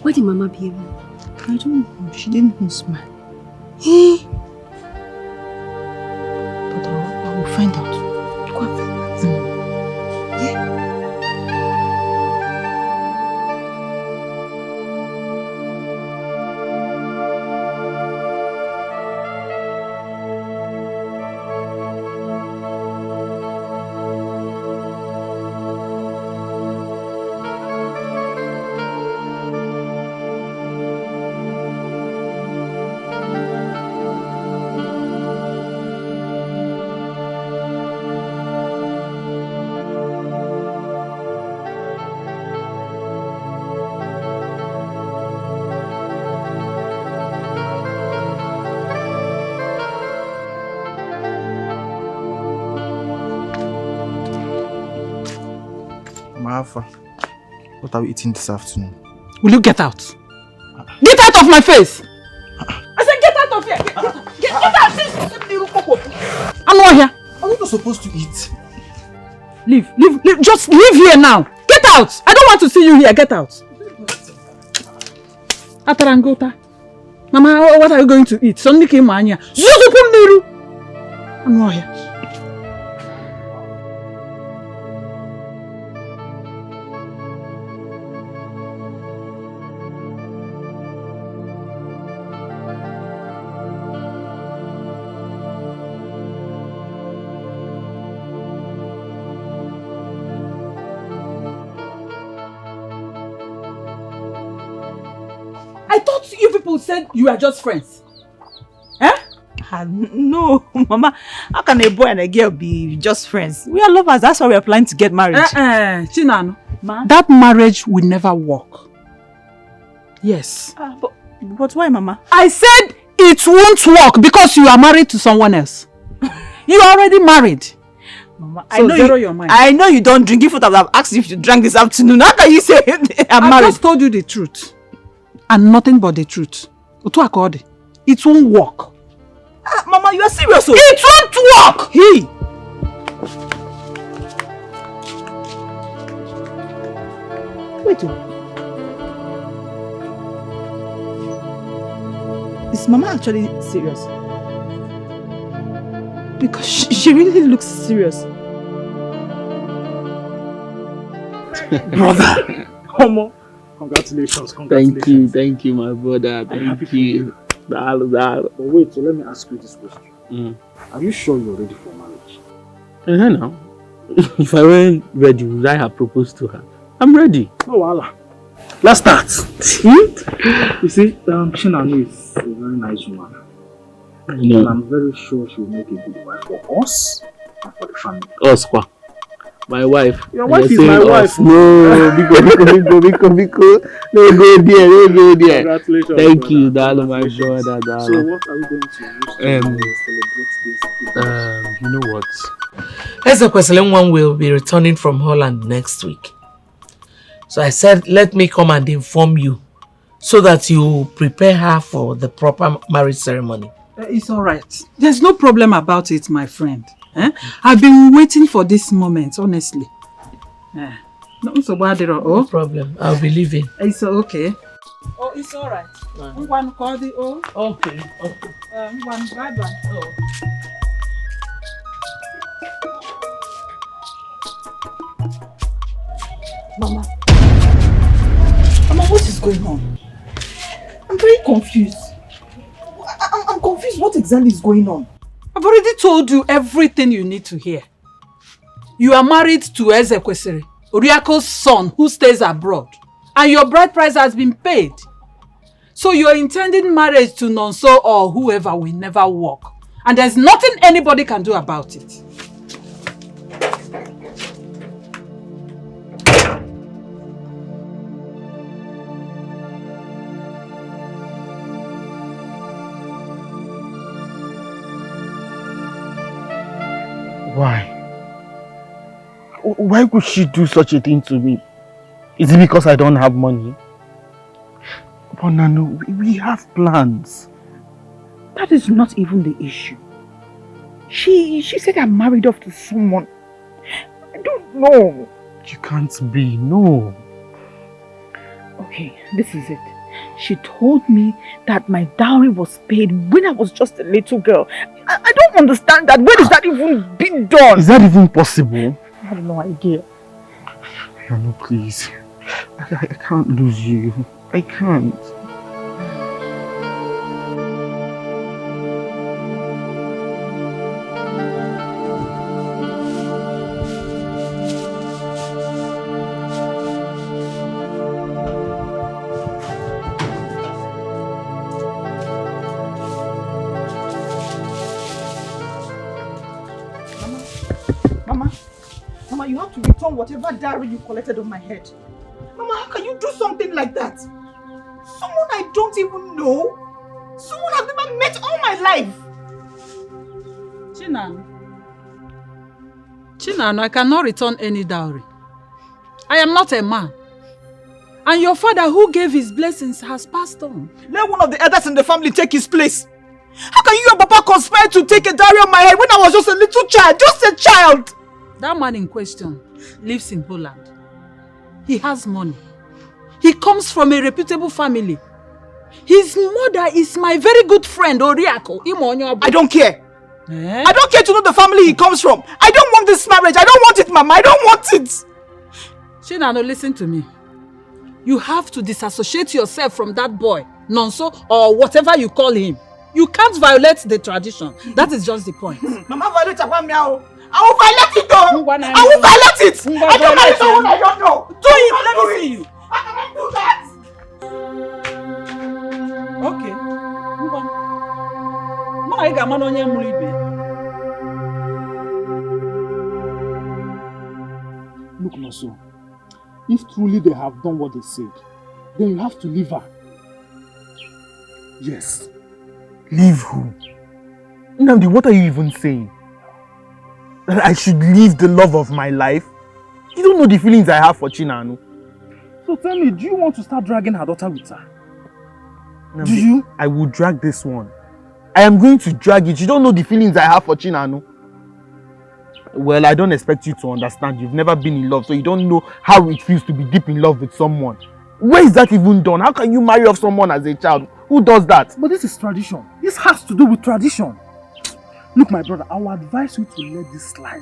Why did Mama behave? I don't know. She didn't even smile. But I will find out. Go and find out. Yeah. Alpha, what are we eating this afternoon? Will you get out? Get out of my face! I said get out of here! Get out! I'm not here. Are we not supposed to eat? Leave, just leave here now. Get out! I don't want to see you here. Get out. Atarangota. Mama, what are you going to eat? Suddenly came on here. I'm not here. I thought you people said you are just friends. Eh? No, Mama. How can a boy and a girl be just friends? We are lovers. That's why we are planning to get married. Chinano, that marriage will never work. Yes. But why, Mama? I said it won't work because you are married to someone else. You are already married. Mama, so zero your mind. I know you don't drink. If I would have asked if you drank this afternoon, how can you say I'm married? I just told you the truth. And nothing but the truth. It won't work. Mama, you are serious? It won't work! Hey! Wait. Is Mama actually serious? Because she really looks serious. Brother! Homo! Congratulations. Thank you, my brother. Thank you. But wait, so let me ask you this question. Are you sure you're ready for marriage? Now, if I weren't ready, would I have proposed to her? I'm ready. Oh, voila. Let's start. You see, Chinanu is a very nice woman. And I'm very sure she will make a good wife for us and for the family. Us, kwa. My wife. Your wife is my wife. No, Biko. No, go there. Congratulations. Thank you, darling, my brother. So what are we going to use to celebrate this? You know what? Ezekwesili will be returning from Holland next week. So I said, let me come and inform you so that you prepare her for the proper marriage ceremony. It's all right. There's no problem about it, my friend. I've been waiting for this moment, honestly. No problem. I'll be leaving. It's okay. Oh, it's all right. One call the Okay. One bye-bye. Mama, what is going on? I'm very confused. I'm confused. What exactly is going on? I've already told you everything you need to hear. You are married to Ezekwesili, Oriako's son who stays abroad. And your bride price has been paid. So your intending marriage to Nonso or whoever will never work. And there's nothing anybody can do about it. Why? Why could she do such a thing to me? Is it because I don't have money? But Nano, we have plans. That is not even the issue. She said I'm married off to someone. I don't know. You can't be, no. Okay, this is it. She told me that my dowry was paid when I was just a little girl. I don't understand that. Where is that even being done? Is that even possible? I have no idea. No, please. I can't lose you. I can't. Mama, you have to return whatever dowry you collected on my head. Mama, how can you do something like that? Someone I don't even know? Someone I've never met all my life? Chinano, I cannot return any dowry. I am not a man. And your father who gave his blessings has passed on. Let one of the elders in the family take his place. How can you and Papa conspire to take a dowry on my head when I was just a little child? Just a child! That man in question lives in Holland. He has money. He comes from a reputable family. His mother is my very good friend, Oriako. I don't care. I don't care to know the family he comes from. I don't want this marriage. I don't want it, Mama. I don't want it. Shinano, listen to me. You have to disassociate yourself from that boy, Nonso, or whatever you call him. You can't violate the tradition. That is just the point. Mama, violate Meow. I will violate it though. I will violate it. I don't marry someone I don't know. Do it. Let me see you. I cannot do that. Okay. Move on. Mama, I got man on your Look, Noso. If truly they have done what they said, then you have to leave her. Yes. Leave who? Nnamdi, what are you even saying? That I should leave the love of my life? You don't know the feelings I have for Chinanu. So tell me, do you want to start dragging her daughter with her? Nnamdi, do you? I will drag this one. I am going to drag it. You don't know the feelings I have for Chinanu. Well, I don't expect you to understand. You've never been in love, so you don't know how it feels to be deep in love with someone. Where is that even done? How can you marry off someone as a child? Who does that? But this is tradition. This has to do with tradition. Look, my brother, I will advise you to let this slide.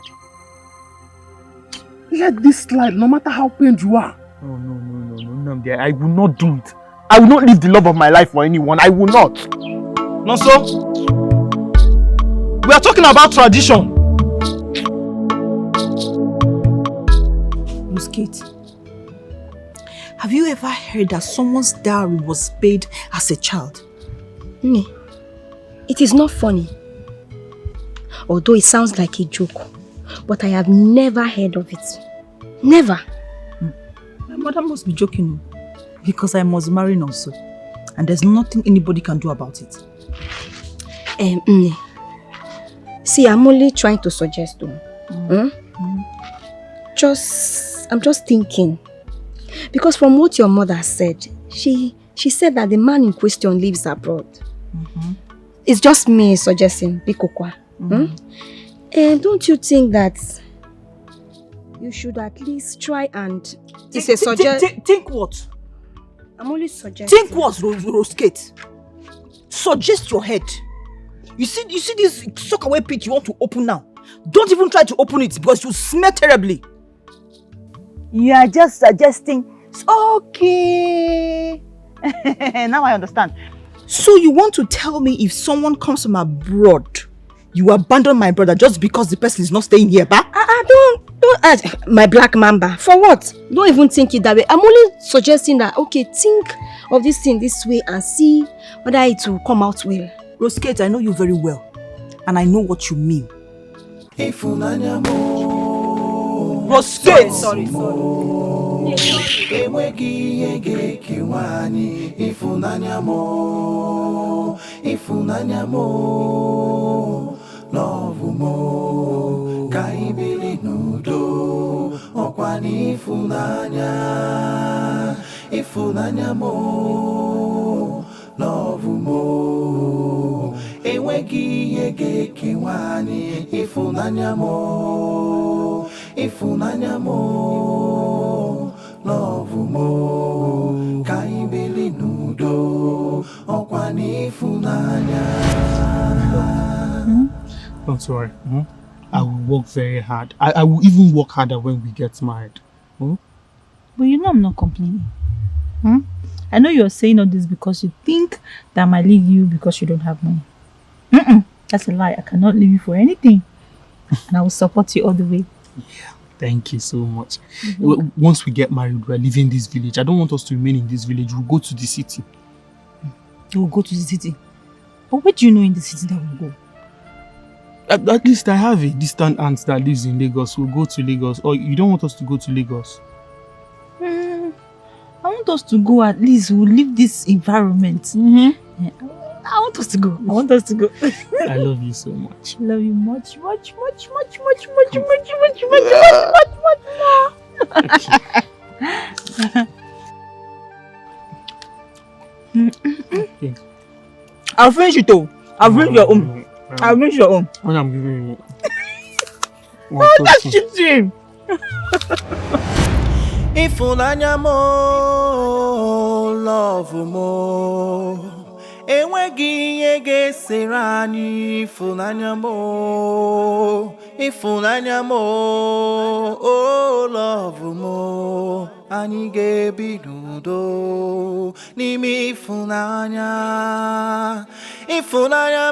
Let this slide, no matter how pained you are. No, Nnamdi, I will not do it. I will not leave the love of my life for anyone. I will not. No, so we are talking about tradition. Kate, have you ever heard that someone's dowry was paid as a child? Me, it is not funny. Although it sounds like a joke, but I have never heard of it. Never. My mother must be joking because I must marry Nonso, and there's nothing anybody can do about it. See, I'm only trying to suggest I'm just thinking, because from what your mother said, she said that the man in question lives abroad. It's just me suggesting, Bikokwa. And don't you think that you should at least try and... Think what? I'm only suggesting. Think what, Rose Kate? Suggest your head. You see this sock-away pit you want to open now? Don't even try to open it because you smell terribly. You are just suggesting. It's okay. Now I understand. So you want to tell me if someone comes from abroad, you abandon my brother just because the person is not staying here, ba? Don't my black mamba. For what? Don't even think it that way. I'm only suggesting that, okay, think of this thing this way and see whether it will come out well. Rose Kate, I know you very well. And I know what you mean. Rose Kate! Sorry. Love mo, kaibili nudo, okwani ifunanya mo, love mo, ewegi yege kiwani, ifunanya mo, love mo, kaibili nudo, okwani ifunanya. Don't worry. I will work very hard. I will even work harder when we get married. But you know I'm not complaining. I know you're saying all this because you think that I might leave you because you don't have money. That's a lie. I cannot leave you for anything. And I will support you all the way. Yeah, thank you so much. Once we get married, we're leaving this village. I don't want us to remain in this village. We'll go to the city. You will go to the city? But where do you know in the city that we'll go? At least I have a distant aunt that lives in Lagos. We'll go to Lagos. Or you don't want us to go to Lagos? I want us to go at least. We'll leave this environment. Yeah, I want us to go. I love you so much. I love you much more. Okay. I'll finish it though. I'll finish your own. I'll finish your own. When I'm giving you. Oh, that's cheating. Ifunanya mo, love mo. Enweghị ihe ga-esere anyị ifunanya mo, oh love mo. Anyị ga-ebi n'udo n'ime ifunanya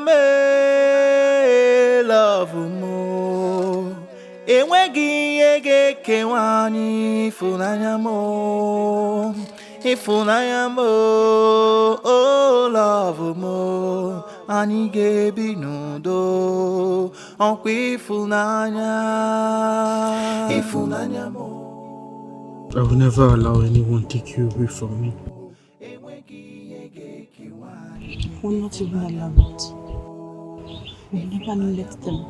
me, love mo. Enweghị ihe ga-ekewa anyị ifunanya mo, oh love mo. Anyị ga-ebi n'udo ọkwa ifunanya mo. I will never allow anyone take you away from me. We'll not even allow it. We'll never let them.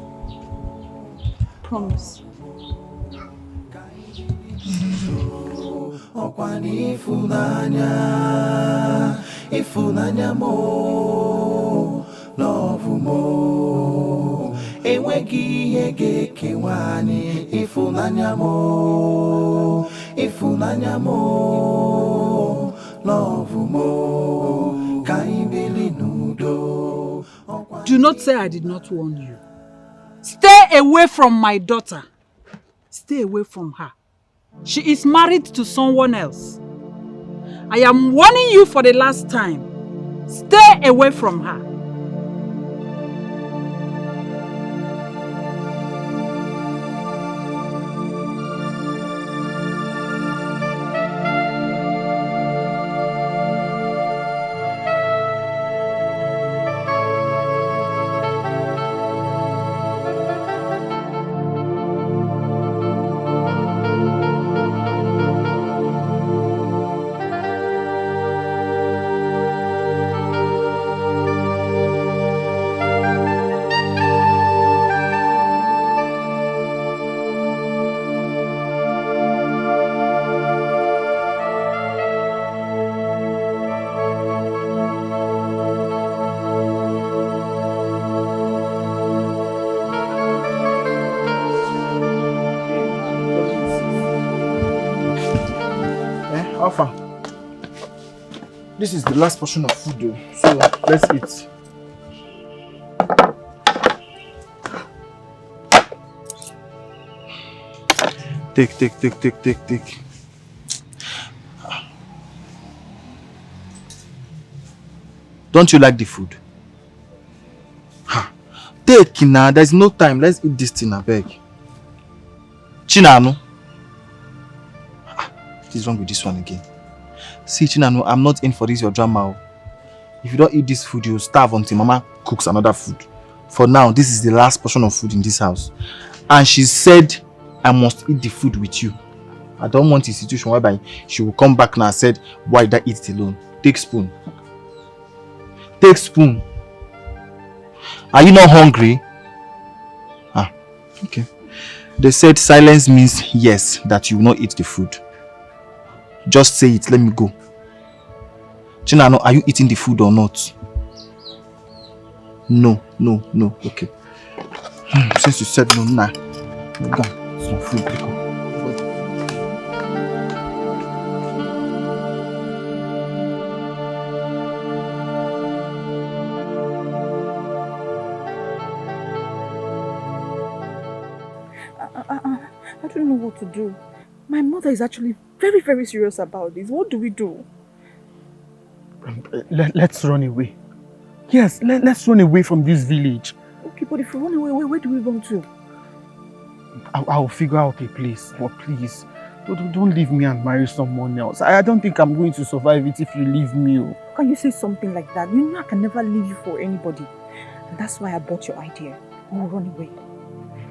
Promise. Ifunanya mo, love mo. Enweghị ihe ga-ekewa anyị ifunanya mo, love mo. Ka anyị bili n'udo. Do not say I did not warn you. Stay away from my daughter. Stay away from her. She is married to someone else. I am warning you for the last time. Stay away from her. Alpha, this is the last portion of food though, so let's eat. Take. Don't you like the food? Take now, there's no time. Let's eat this thing, I beg. Chinano. What is wrong with this one again? See, Chinano, I'm not in for this your drama. If you don't eat this food, you'll starve until Mama cooks another food. For now, this is the last portion of food in this house. And she said, I must eat the food with you. I don't want a situation whereby she will come back now and said, why did I eat it alone? Take spoon. Take spoon. Are you not hungry? Okay. They said silence means yes, that you will not eat the food. Just say it, let me go. Chinano, are you eating the food or not? No. Okay. Since you said no, nah. Go. Some food, go. I don't know what to do. My mother is actually very, very serious about this. What do we do? Let's run away. Yes, let's run away from this village. Okay, but if we run away, where do we run to? I'll figure out a place. But please, don't leave me and marry someone else. I don't think I'm going to survive it if you leave me. How can you say something like that? You know I can never leave you for anybody. And that's why I bought your idea. We'll run away.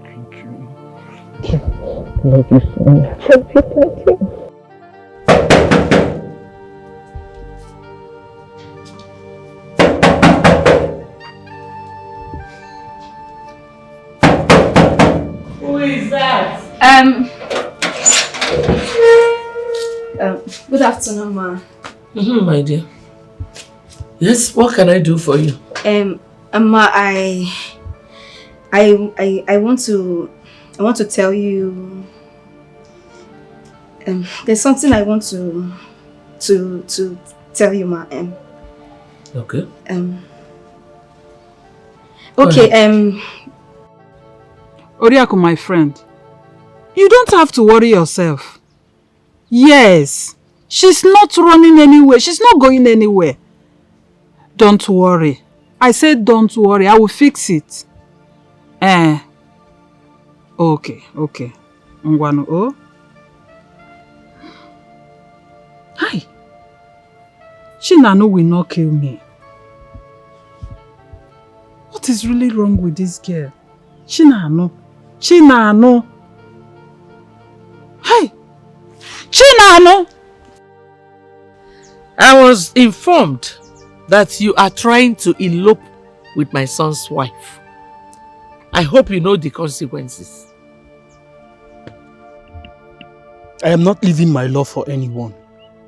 Thank you. Love you so much. Love you. Who is that? afternoon, ma. My dear. Yes, what can I do for you? Ma, I want to tell you. There's something I want to tell you, ma. Okay. Okay. Oriaku, my friend, you don't have to worry yourself. Yes, she's not running anywhere. She's not going anywhere. Don't worry. I said don't worry. I will fix it. Okay. Ngwanu, oh. Hi. Chinanu will not kill me. What is really wrong with this girl? Chinanu. Hey! Chinanu! I was informed that you are trying to elope with my son's wife. I hope you know the consequences. I am not leaving my love for anyone.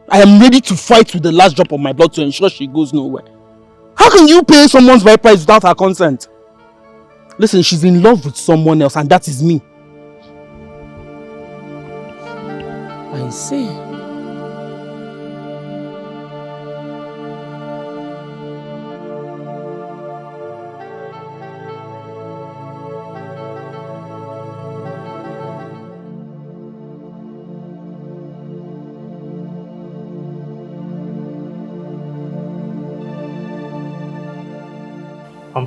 I am ready to fight with the last drop of my blood to ensure she goes nowhere. How can you pay someone's bride price without her consent? Listen, she's in love with someone else and that is me. I see.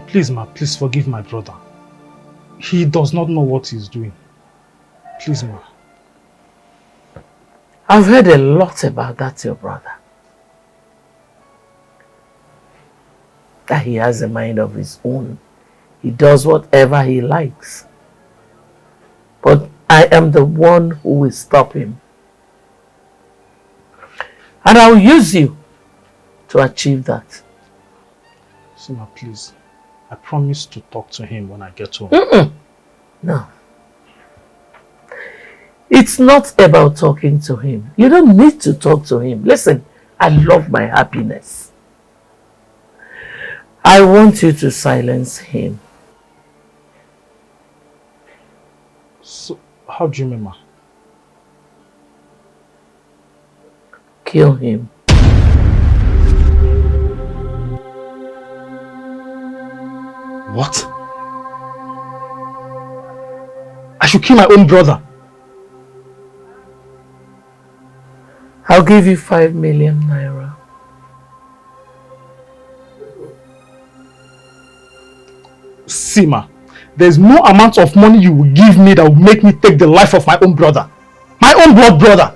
Please, ma, please forgive my brother. He does not know what he's doing. Please, ma. I've heard a lot about that, your brother. That he has a mind of his own. He does whatever he likes. But I am the one who will stop him. And I'll use you to achieve that. Sima, please. I promise to talk to him when I get home. No. It's not about talking to him. You don't need to talk to him. Listen, I love my happiness. I want you to silence him. So, how do you mean, ma? Kill him. What? I should kill my own brother? I'll give you 5 million naira. Sima, there's no amount of money you will give me that will make me take the life of my own brother. My own blood brother.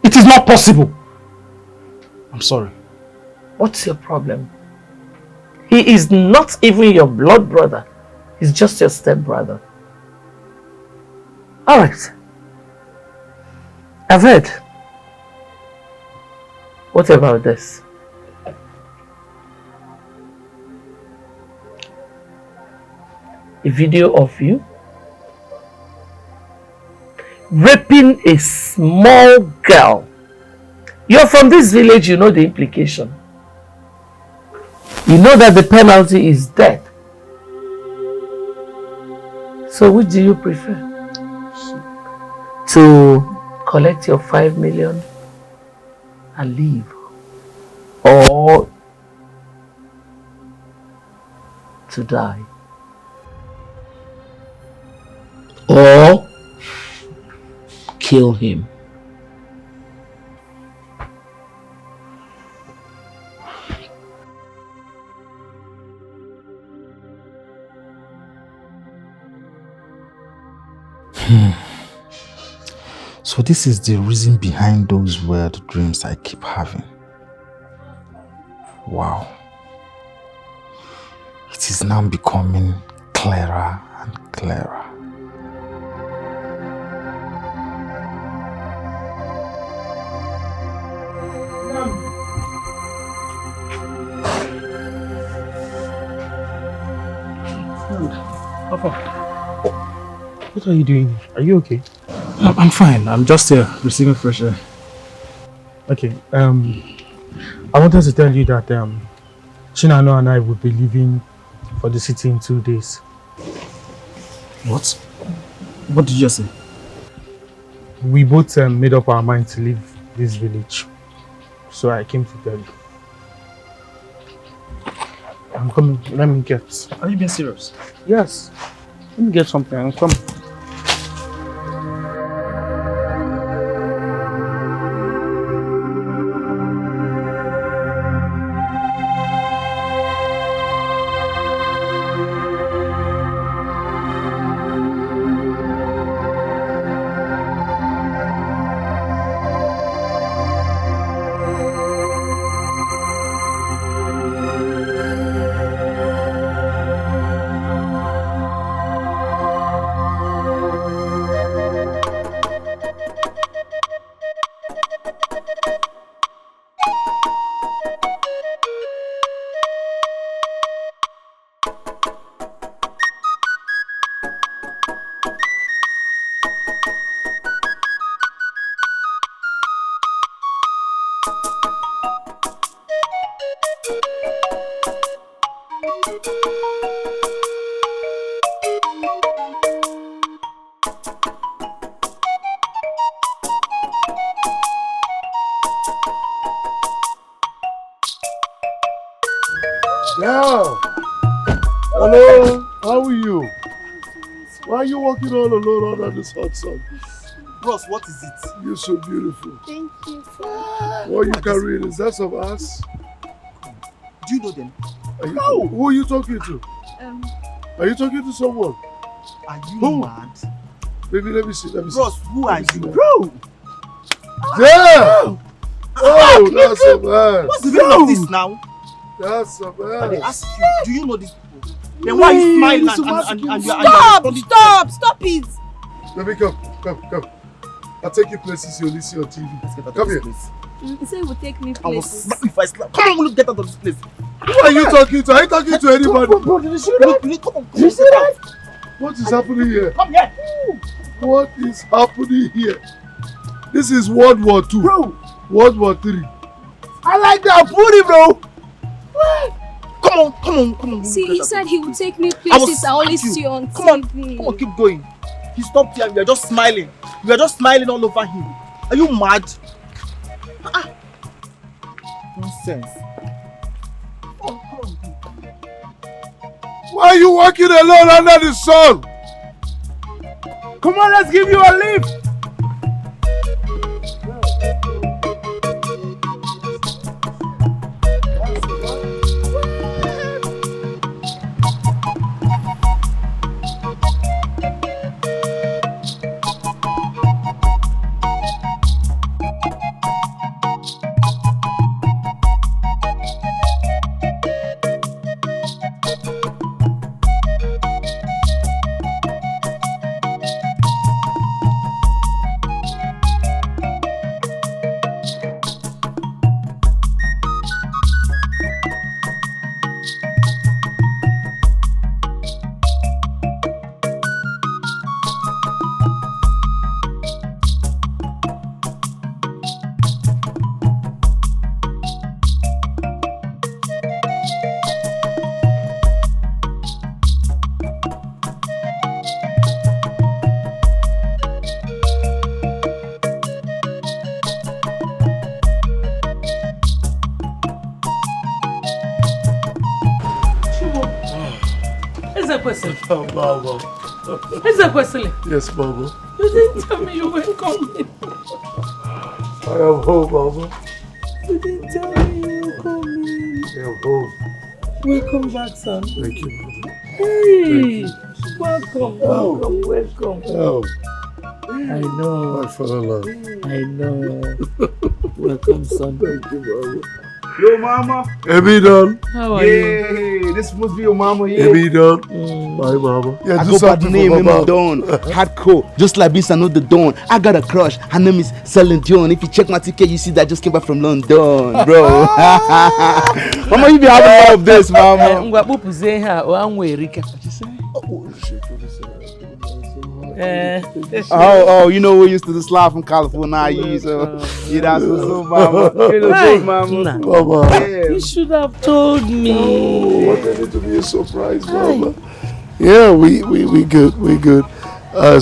It is not possible. I'm sorry. What's your problem? He is not even your blood brother. He's just your stepbrother. Alright. I've heard. What about this? A video of you raping a small girl. You're from this village, you know the implication. You know that the penalty is death. So which do you prefer? To collect your 5 million and leave, or to die, or kill him? So this is the reason behind those weird dreams I keep having. Wow. It is now becoming clearer and clearer. What are you doing? Are you okay? I'm fine. I'm just here receiving fresh air. Okay. I wanted to tell you that Chinano and I will be leaving for the city in 2 days. What? What did you say? We both made up our mind to leave this village. So I came to tell you. I'm coming. Let me get. Are you being serious? Yes. Let me get something. I'm coming. Yeah. Hello. How are you? Why are you walking all alone under this hot sun? Bros, what is it? You're so beautiful. Thank you. What are you carrying? Is that some ass? Do you know them? Who are you talking to? Are you talking to someone? Are you mad? Baby, let me see. Bros, who are you? Bro! Yeah! Oh, that's a man. What's the meaning of this now? That's a man. And they ask you, do you know these people? Then why are you smiling and you are Stop it! Baby, come. I'll take you places you'll see on TV. Come here. He said he would take me I will places. slap you if I slap. Come on, we'll get out of this place. Who are you talking to? Are you talking to anybody? Bro, did you see that? Did you see that? What is happening here? Come here. What is happening here? This is World War II. Bro. World War III. I like that booty, bro. Come on. See, he said he would take me places I only see on TV. Come on, keep going. He stopped here. You are just smiling. You are just smiling all over him. Are you mad? Nonsense. Why are you walking alone under the sun? Come on, let's give you a lift. Mama. Yes, Mama. You didn't tell me you were coming. I am home, Mama. You didn't tell me you were coming. I am home. Welcome back, son. Thank you, Mama. Hey, welcome. Oh. I know. My fatherland. I know. Welcome, son. Thank you, Mama. Yo, mama. Emidon. How are you? Yay, this must be your mama, yeah. Emidon. My mama. Yeah, I do go by the something name for Mama. Don. Hardcore. Just like this, I know the Don. I got a crush. Her name is Celine Dion. If you check my ticket, you see that I just came back from London, bro. Mama, you be having all of this, mama. Oh, shit. Oh, you know we used to do slide from California, so yeah, that's so mama. Hey, Mama. Mama. Yeah. You should have told me. Oh, what wanted it to be a surprise, Mama. Yeah, we good.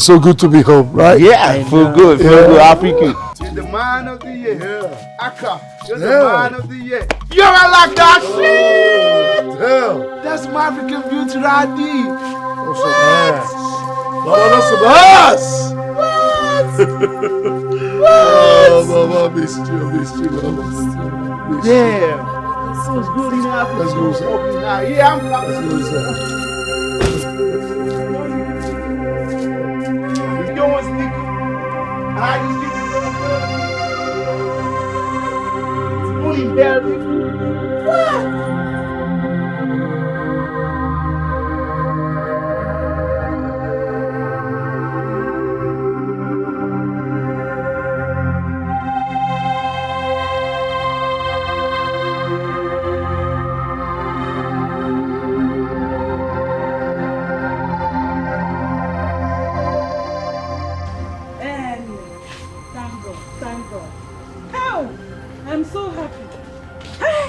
So good to be home, right? Yeah, feel good, African. You're the man of the year. Yeah. Aka. You're the man of the year. You're like that shit. Damn. That's my African beauty right there. Mama, that's some ass. Oh, Mama, missed you, Mama. Damn. Feels good in Africa. Let's go, sir. Yeah, I'm coming. Let's go, sir. You don't want sticky. And I just give you the belly. What? Thank God. How? I'm so happy. Hey!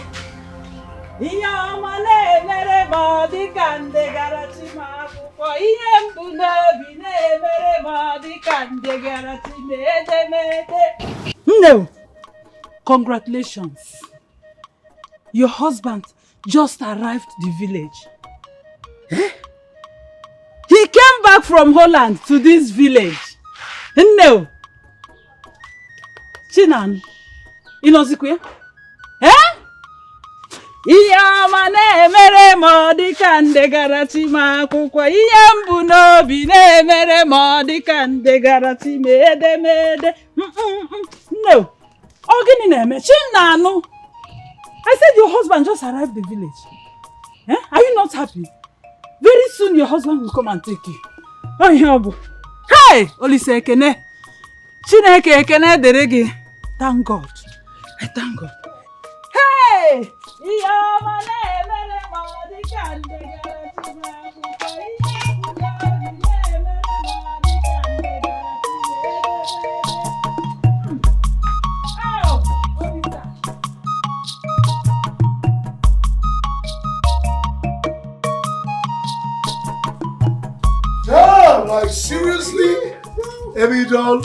Ihe ọma na-emere m ọ dị ka nde gara chi m akwụkwọ. Ihe mbụ n'obi na-emere m ọ dị ka nde gara chi m edemede. No! Congratulations. Your husband just arrived the village. Eh? He came back from Holland to this village. No! Chinan, Inozikwe? Eh? Ihe ọma na-emere m ọ dị ka nde gara chi m akwụkwọ. Ihe mbụ n'obi na-emere m ọ dị ka nde gara chi m edemede. No. Ọ gịnị na-eme? Chinanu. I said your husband just arrived the village. Eh? Are you not happy? Very soon your husband will come and take you. Oh, ihe ọ bụ. Hey! Olise ekene. Chineke ekene dịrị gị. Thank God. I thank God. Hey! Ihe ọma na-emere m ọ dị ka nde gara chi m akwụkwọ. Ihe mbụ n'obi na-emere m ọ dị ka nde gara chi m edemede. Oh! Olisa. Damn, like seriously? Every doll,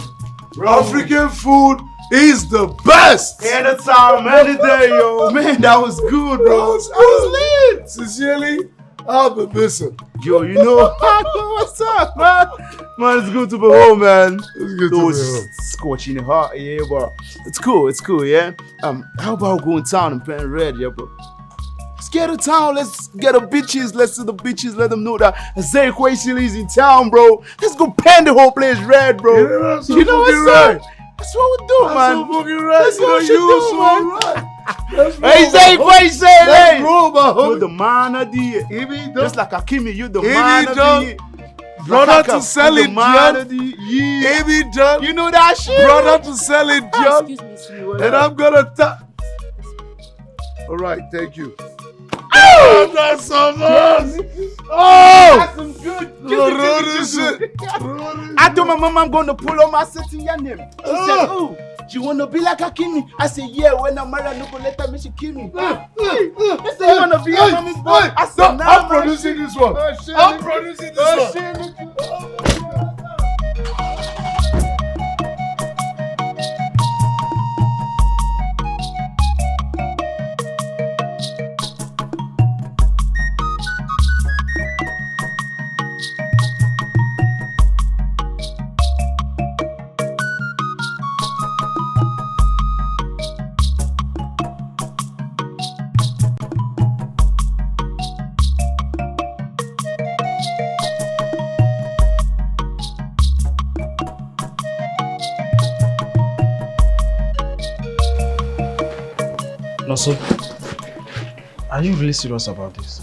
African food is the best. Anytime, any day, yo. Man, that was good, bro. That was lit. Sincerely, I've been missing. Yo, you know, what's up, man? Man, it's good to be home, man. It's good to be home. Scorching the heart, yeah, but it's cool, yeah. How about going town and playing red, yeah, bro? Let's get to town, let's get the bitches, let's see the bitches, let them know that Zay Quasil is in town, bro. Let's go pan the whole place red, bro. Yeah, that's you know what's right. up? That's what we do, That's man. so fucking right. That's what we You do, so man. right. Let's roll, Hey, Zay man. Quasil, Let's hey. roll, man. You're the man of the year. Just like Akimi, you're the man of the year. Brother to sell it, John. Yeah. John. You know that shit? Brother to sell it, John. And I'm gonna all right, thank you. Oh, that's so much. Oh, That's some good. I told my mom I'm gonna pull on my set in your name. She said, "Oh, do you wanna be like Akimi?" I said, "Yeah." When I'm married, no gonna let her make she kill me. They say you wanna be a mommy's boy. I said, no, I'm producing this one. I'm producing this one. No, so, are you really serious about this?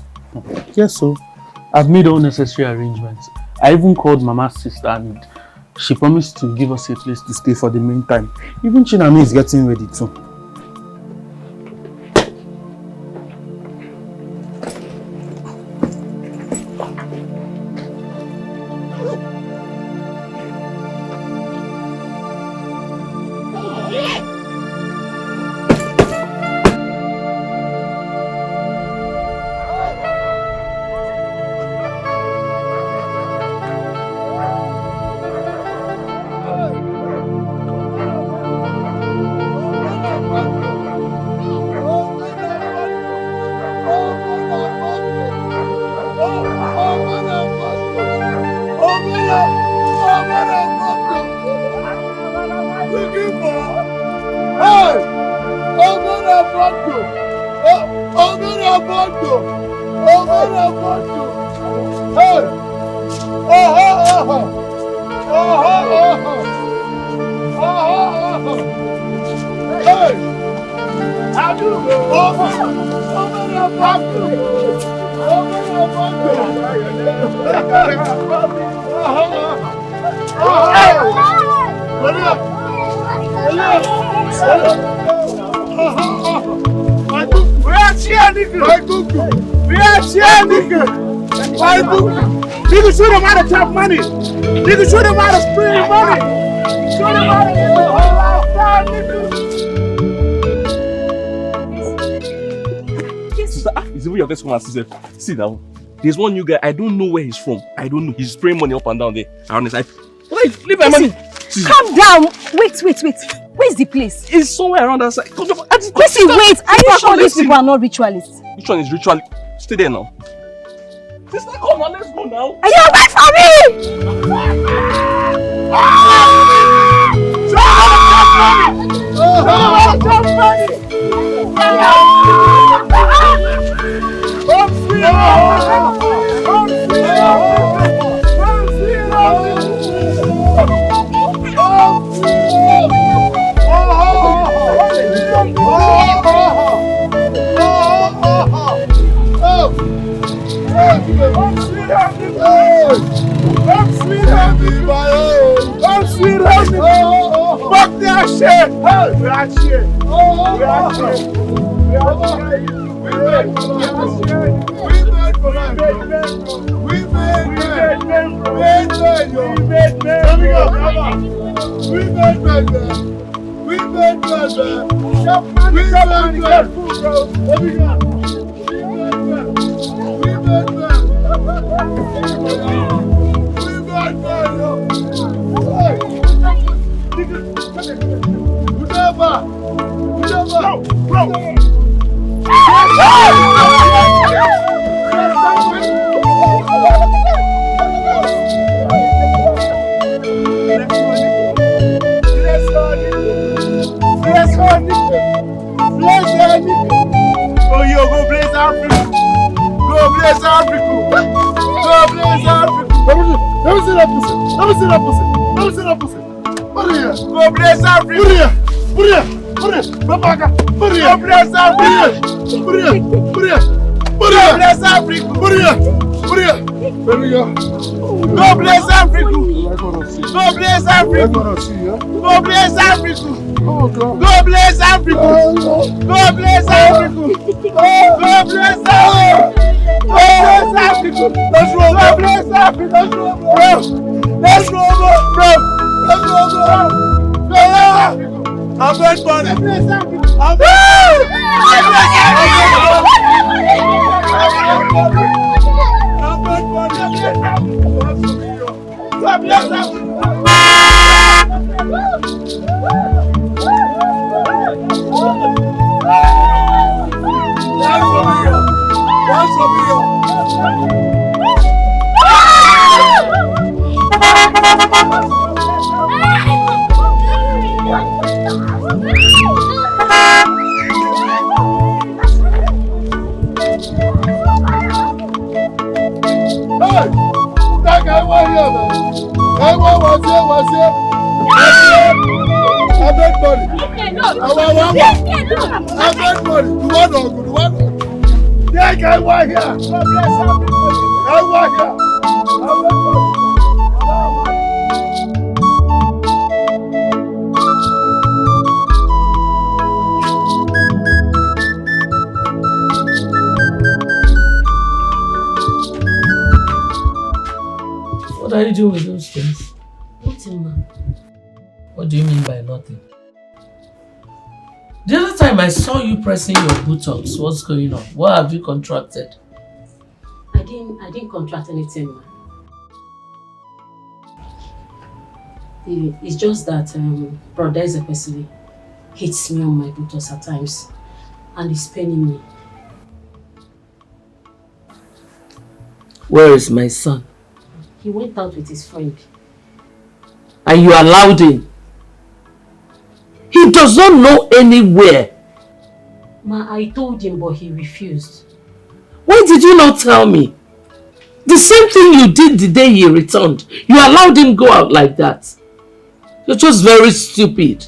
Yes, so I've made all necessary arrangements. I even called Mama's sister and she promised to give us a place to stay for the meantime. Even Chinami is getting ready too. Nigga shoot him out of top money. Nigga shoot him out of spring money. Shoot him out of Sister, is it your best woman, sister? See now, there's one new guy. I don't know where he's from. I don't know. He's spraying money up and down there. Honestly, leave my money. Calm down. Wait. Where's the place? It's somewhere around that side. Listen, wait. Are you sure these people are not ritualists? Which one is ritual? Stay there now. Sister, come on, let's go now. Are you away from me? Fuck that shit! Oh, yo, go blaze Africa. Go blaze Africa. Go blaze Africa. Let me see that pussy. Let me see that pussy. Let me see that pussy. Put it here. Go blaze Africa. Put it here. Put it here. Put it. Babaga. Put it here. Go blaze Africa. Put it here. Put it here. Put it here. Go blaze Africa. Put it here. Put it here. There we go. Go blaze Africa. Go blaze Africa. Go blaze Africa. Go blaze Africa. Go blaze Africa. Go blaze Africa. Let's roll. Go blaze Africa. Let's roll, bro. Let's roll, bro. Let's roll, bro. I'm bad money. I'm What are you doing with those things? Nothing, man. What do you mean by nothing? The other time I saw you pressing your buttocks, what's going on? What have you contracted? I didn't contract anything, man. It's just that Brother Ezekwesili hits me on my buttocks at times, and it's paining me. Where is my son? He went out with his friend. And you allowed him? He does not know anywhere. Ma, I told him, but he refused. Why did you not tell me? The same thing you did the day he returned. You allowed him go out like that. You're just very stupid.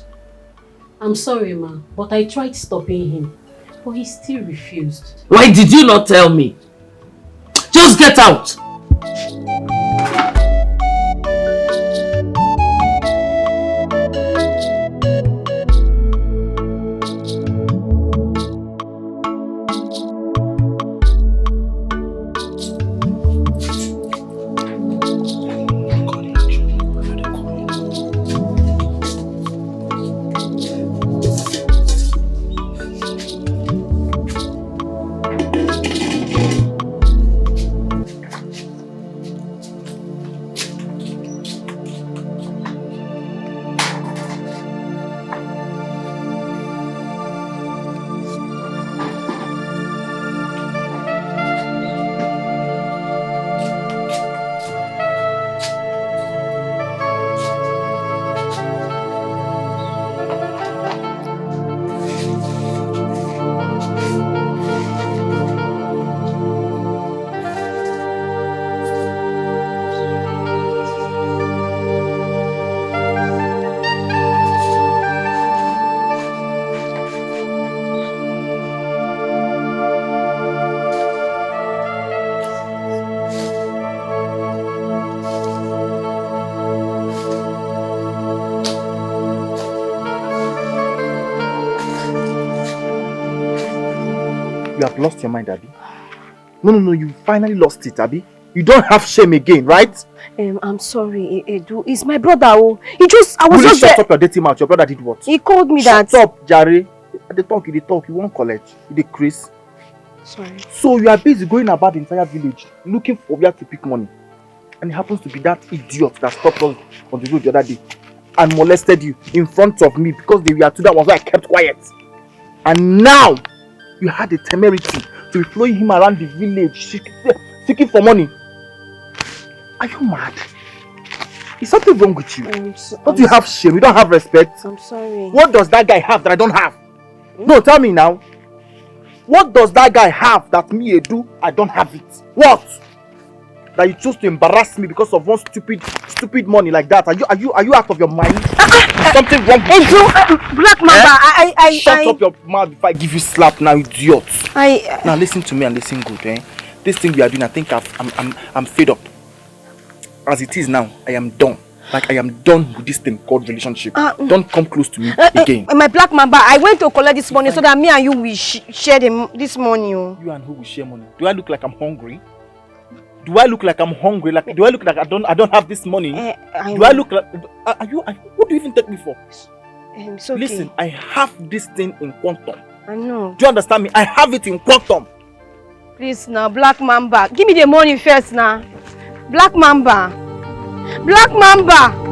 I'm sorry, ma, but I tried stopping him, but he still refused. Why did you not tell me? Just get out! You have lost your mind, Abby. No, you finally lost it, Abby. You don't have shame again, right? I'm sorry, Edu. It's my brother. I was Will just you shut up your dirty mouth? Your brother did what? He called me that. Shut up, Jare. They talk, you won't collect. You dey Chris. Sorry. So you are busy going about the entire village looking for where to pick money. And it happens to be that idiot that stopped us on the road the other day and molested you in front of me because they were two that was why I kept quiet. And now you had the temerity to be following him around the village seeking for money. Are you mad? Is something wrong with you? Don't you have shame? You don't have respect? I'm sorry. What does that guy have that I don't have? No, tell me now. What does that guy have that me do? I don't have it. What? That you chose to embarrass me because of one stupid money like that? Are you out of your mind? Something wrong with you? Black Mamba, Shut up your mouth before I give you slap now, idiot. Now listen to me and listen good, eh? This thing we are doing, I think I'm fed up. As it is now, I am done. Like I am done with this thing called relationship. Don't come close to me again. My Black Mamba, I went to collect this money so that me and you will share this money. You and who will share money? Do I look like I'm hungry? Do I look like I'm hungry? Like do I look like I don't have this money? Do I look like what do you even take me for? It's okay. Listen, I have this thing in quantum. I know. Do you understand me? I have it in quantum. Please now, Black Mamba, give me the money first now. Black Mamba. Black Mamba.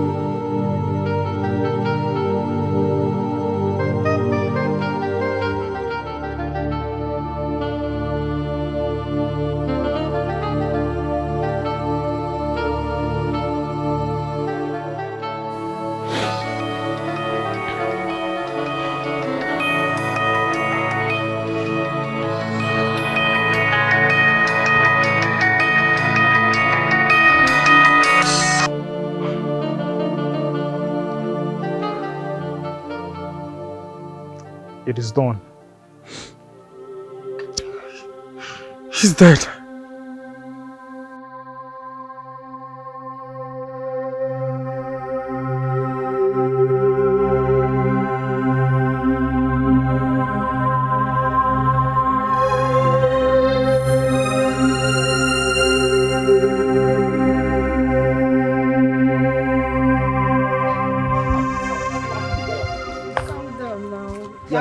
It is done. He's dead.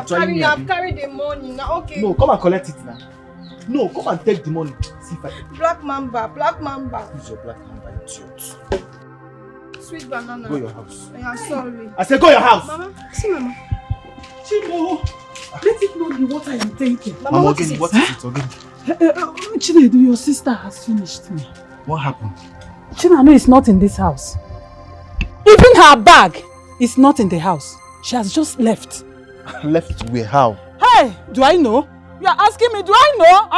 I've carried the money now. Okay. No, come and collect it now. No, come and take the money. See if I can. Black Mamba, Black Mamba. Who's your Black Mamba, idiot? Sweet banana. Go your house. I am sorry. I said go your house. Mama, see Mama. Chinedu, let it not be what I am thinking. Mama, what is it? What is it again? Chinedu, your sister has finished me. What happened? Chinanu is not in this house. Even her bag is not in the house. She has just left. Left where? How? Hey, do I know? You are asking me, do I know?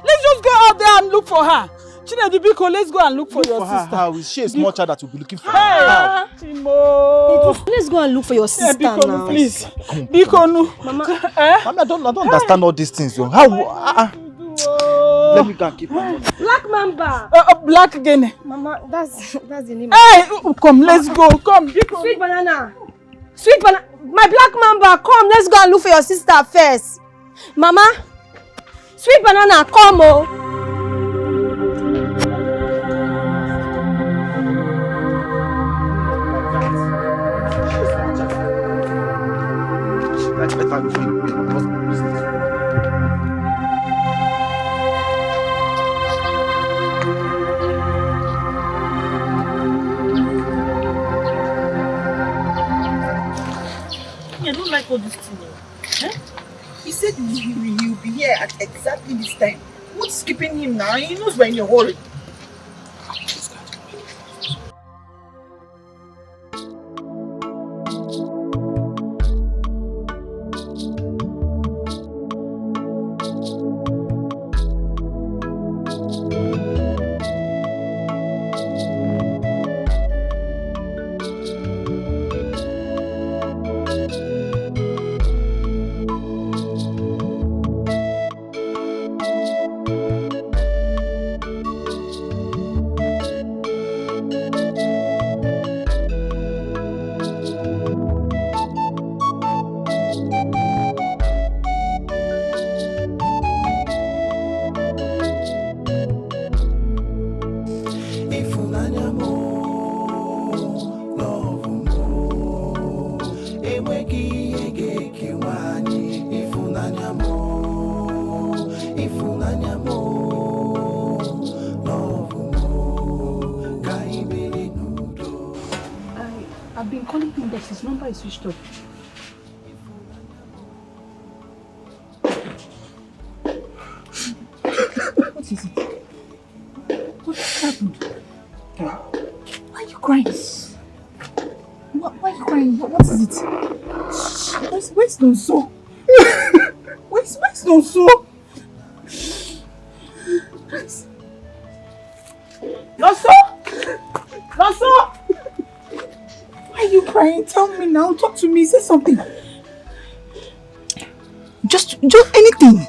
Let's just go out there and look for her. Chinedu Biko, let's go and look for your sister. How is she a small child that will be looking for her? Hey, Timo. Let's go and look for your sister Biko, now. Please. Biko, no. Mama. Mama, I don't understand all these things. Yo. How? Let me go and keep my money. Black Mamba. Black again. Mama, that's the name. Hey, come, let's go. Come, Biko. Sweet banana. Sweet banana. My Black Mamba, come, let's go and look for your sister first. Mama. Sweet banana, come, oh. That's better before you pay. I don't like all this thing. Huh? He said he'll be here at exactly this time. What's keeping him now? He knows we're in a hurry. I've been calling him, but his number is switched off. What is it? What happened? Why are you crying? Why are you crying? What is it? Where's Nonso? Where's Nonso? Nonso! Nonso! Why are you crying? Tell me now. Talk to me. Say something. Just anything.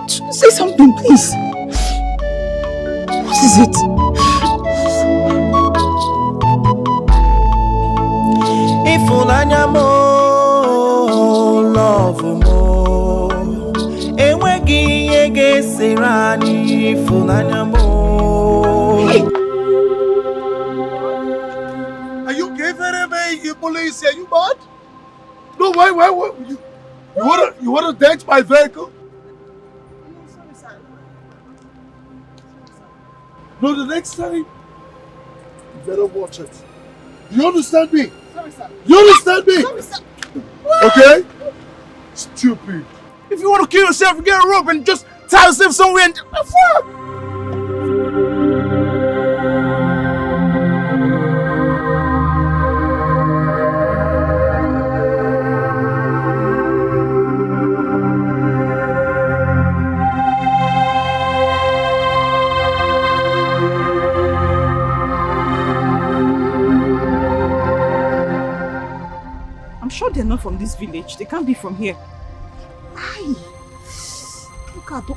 Say something, please. What is it? Ifunanya mo, love mo. Enwegi yege serani ifunanya mo. Are you giving me you police? Are you mad? No, why? You wanna dance my vehicle? No, the next time, you better watch it. You understand me? Sorry, sir. You understand me? Sorry, sir. Okay? Stupid. If you want to kill yourself, get a rope and just tie yourself somewhere and... I'm sure they're not from this village. They can't be from here. Aye. Look at the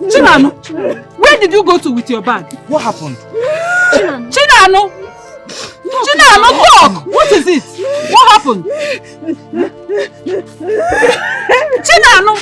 Chinano, where did you go to with your bag? What happened? Chinano, talk! What is it? What happened? Chinano!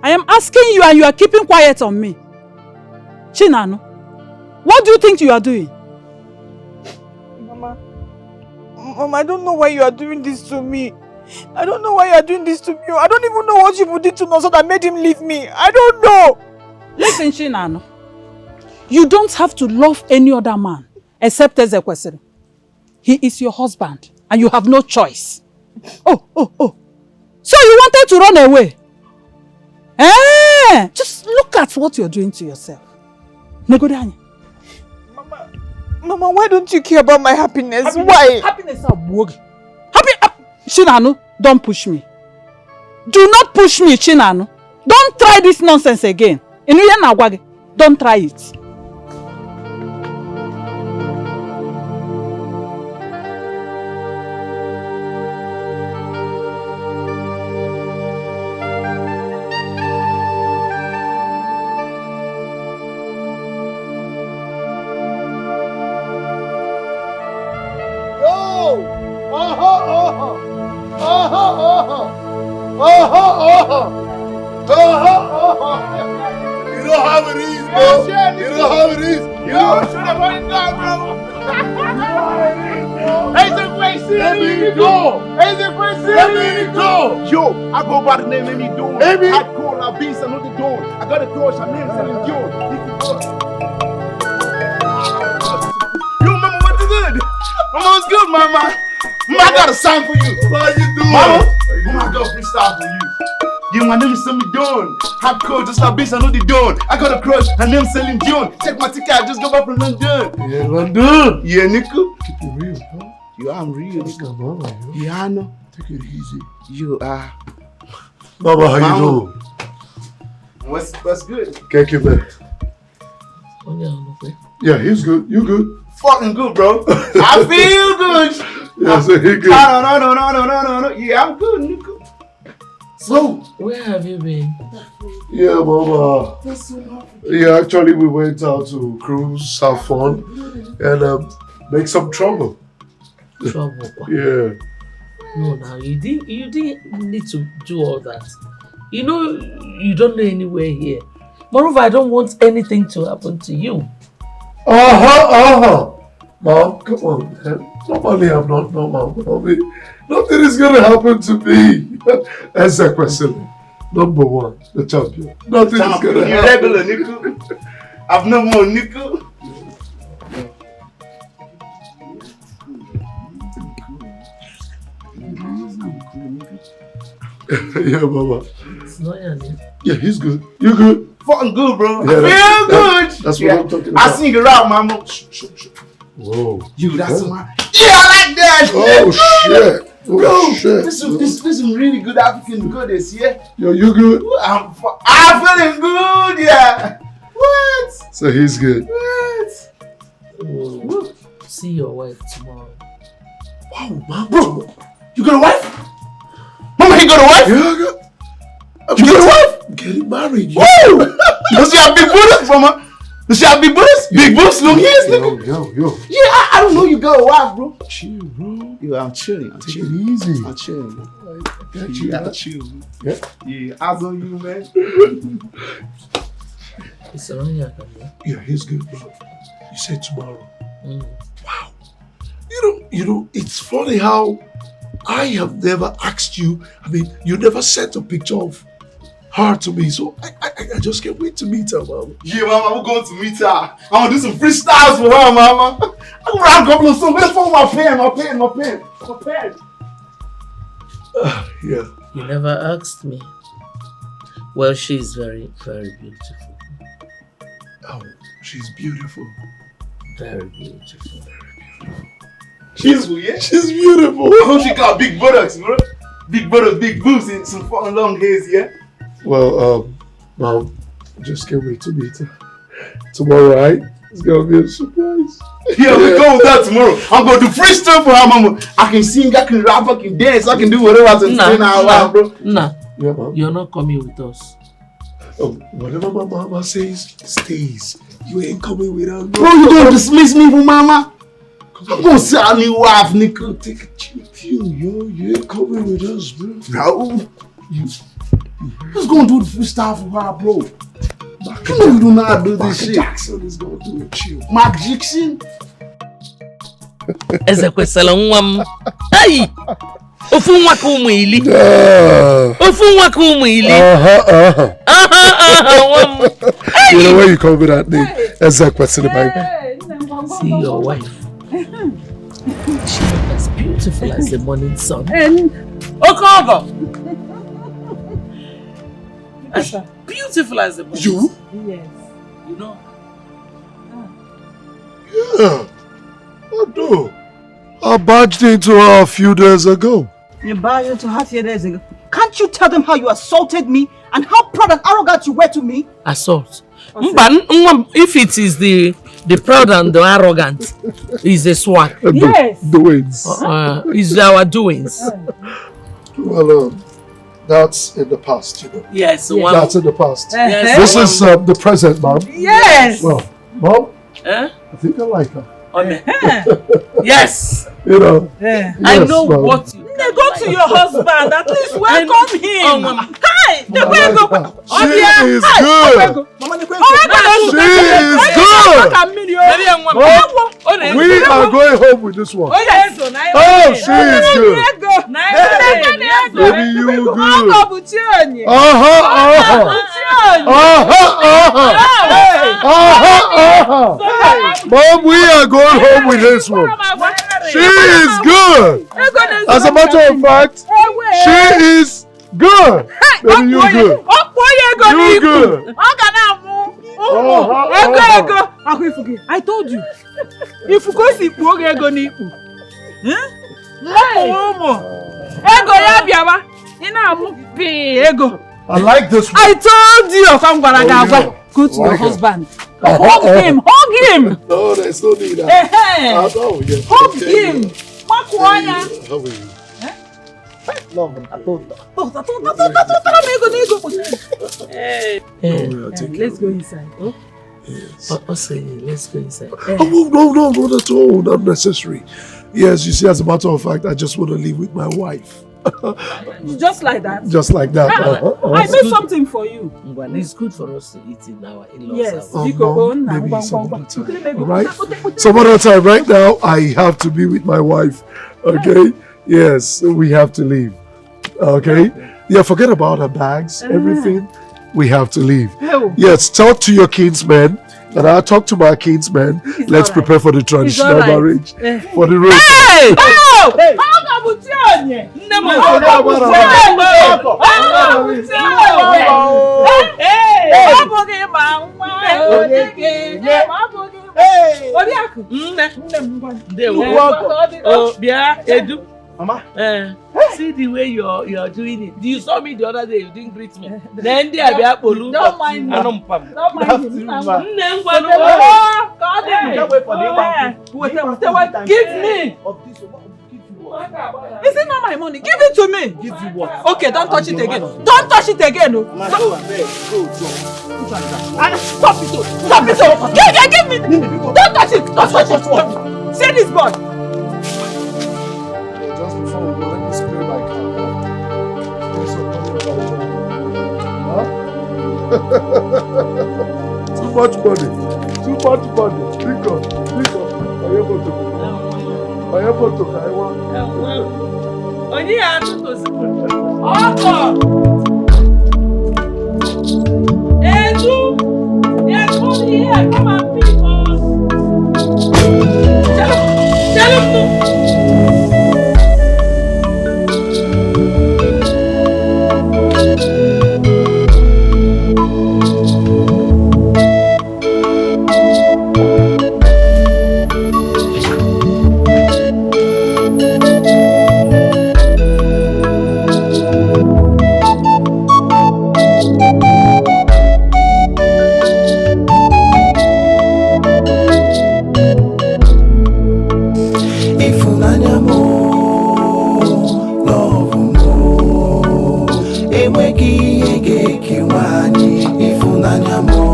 I am asking you and you are keeping quiet on me. Chinano, what do you think you are doing? Mama, I don't know why you are doing this to me. I don't know why you are doing this to me. I don't even know what you did to Nonso that made him leave me. I don't know. Listen, Chinano, you don't have to love any other man except Ezekwesili. He is your husband and you have no choice. Oh. So you wanted to run away? Just look at what you're doing to yourself. Negodanya. Mama, why don't you care about my happiness? Why? Happiness Chinano, don't push me. Do not push me, Chinano. Don't try this nonsense again. Don't try it. You know how it is, bro. You know how it is. Yo, should have already gone, bro. Let me go. Yo, I go by the name Amy Dawn. I call La Beast, I know the Dawn. I got a door, her name is Celine Dion. Yo, mama, what's good? Mama, what's good, mama? Mama, I got a song for you. What you doing? Mama, I got freestyle for you. Yeah, my name is Celine Dion. Hardcore, just like bitch, I know the Dawn. I got a crush, her name is Celine Dion. Check my ticket, I just got back from London. Yeah, London. Yeah, Nico. Keep it real, bro. Yeah, I'm real. Yeah, I know. Take it easy. You are. Mama, how you doing? What's good? Thank you, man. Yeah, he's good. You good? Fucking good, bro. I feel good. Yeah, so he good. No. Yeah, I'm good, Nico. So, where have you been? Yeah, Mama. Yeah, actually, we went out to cruise, have fun, and make some trouble. Trouble? Yeah. No, now you didn't need to do all that. You know, you don't know anywhere here. Moreover, I don't want anything to happen to you. Mom, come on, man. Normally, I'm not normal, mommy. Nothing is gonna happen to me. Ezekwesili, number one, the champion. Nothing is gonna happen. Regular, Nico. I've no more, Nico. Yeah, Mama. It's not your name. Yeah, he's good. You good? Fucking good, bro. Yeah, I feel good. That's what I'm talking about. I sing it out, mama. Whoa. You, that's my. Yeah, I like that. Oh, shit. Oh, Bro, shit. this is really good African goodness, yeah? Yo, you good? I'm feeling good, yeah. What? So he's good. What? Oh, see your wife tomorrow. Wow, man. Bro, you got a wife? Mama, you got a wife? Yeah, you got a wife? I'm getting married. Woo! Does she have big boots, mama? Does she have big boots? Big boots, long ears, nigga. Yo. Yeah, I don't know you got a wife, bro. Chill, bro. Yo, I'm chilling. Take it easy. I'm chilling, bro. Got you, Yeah, man. chill. Yeah. Yeah, eyes on you, man. It's around here, Yeah, he's good, bro. You said tomorrow. Mm. Wow. You know, it's funny how I have never asked you. I mean, you never sent a picture of her to me, so I just can't wait to meet her, mama. Yeah, mama, I'm going to meet her. I'm gonna do some freestyles for her, mama. I'm gonna write a couple of songs. Where's my pen? Yeah. You never asked me. Well, she's very, very beautiful. Oh, she's beautiful. Very beautiful. She's yeah? She's beautiful. I hope she got big buttocks, bro. Big buttocks, big boobs, and some fucking long hairs, yeah? Well, Mom, just can't wait to meet her. Tomorrow, right? It's gonna be a surprise. Yeah, we go with that tomorrow. I'm gonna do freestyle for her, mama. I can sing, I can rap, I can dance, I can do whatever to entertain her life, bro. Nah. Yeah, Mom. You're not coming with us. Oh, whatever my mama says, stays. You ain't coming with us, Bro, you don't dismiss me for mama. I'm gonna see a new wife, nigga. Take a chill pill, yo. You ain't coming with us, bro. No. Who's gonna do the freestyle for her, bro? You know you do not do this shit. Jackson is gonna do it chill. Mark Jackson? Ezekwesili nwa m. Hey! Ofu nwa ka ụmụ ili. Ofu nwa ka ụmụ ili. You know where you come with that name? Ezekwesili, baby. See your wife. She is as beautiful as the morning sun. Okogo! As beautiful as the morning sun. You? Yes. You know? Yeah. I do. I barged into her a few days ago. You barged into her a few days ago? Can't you tell them how you assaulted me and how proud and arrogant you were to me? Assault. If it is the proud and the arrogant, is the swag. Yes. Doings. Is our doings. Well, that's in the past, you know. Yes. That's in the past. Yes. This is the present, Mom. Yes. Well, Mom, I think I like her. Yes. You know. I know what you go to your husband. At least welcome him. Hey, the way go. She is good. We are going home with this one. Oh, she is good. Baby, you good. Mom, we are going home with this one. She is good. As a matter of fact, she is good. Baby, you good. You good. I told you. If you go see Pogo ego n'ipu. Ego ya biaba. Ina mu ego. I like this one. I told you. Go to your husband. Hug him. Hug him. No, there's no need. Hug him. Makwanya. How are you? Let's go inside. Yes. Let's go inside. Oh, no, not at all. Not necessary. Yes, you see, as a matter of fact, I just want to live with my wife. Just like that? Just like that. I made something for you. It's good for us to eat in our in-laws' yes. house. Maybe some other time. Right? Some other time. Right now, I have to be with my wife. Okay? Yes, we have to leave. Okay? Yeah, forget about her bags, everything. We have to leave. Yes, talk to your kinsmen. And I'll talk to my kinsmen. Let's prepare for the traditional marriage. For the road. Hey! Oh! Hey! Mama, see the way you're doing it. You saw me the other day, you didn't greet me. Then they are Don't mind me. Don't mind him. Give me. Is it not my money? Give it to me. Give you what? Okay, don't touch it again. Don't touch it again. Stop it. Stop it. Give me. Don't touch it. Don't touch it. Say this boy. Just before we go, let me spray my car. There's some money about Too much money. Think of. I am able to carry one. Only I have to Edu! There's money here. Come and pick us. Tell him yege kiwani ifunanya mo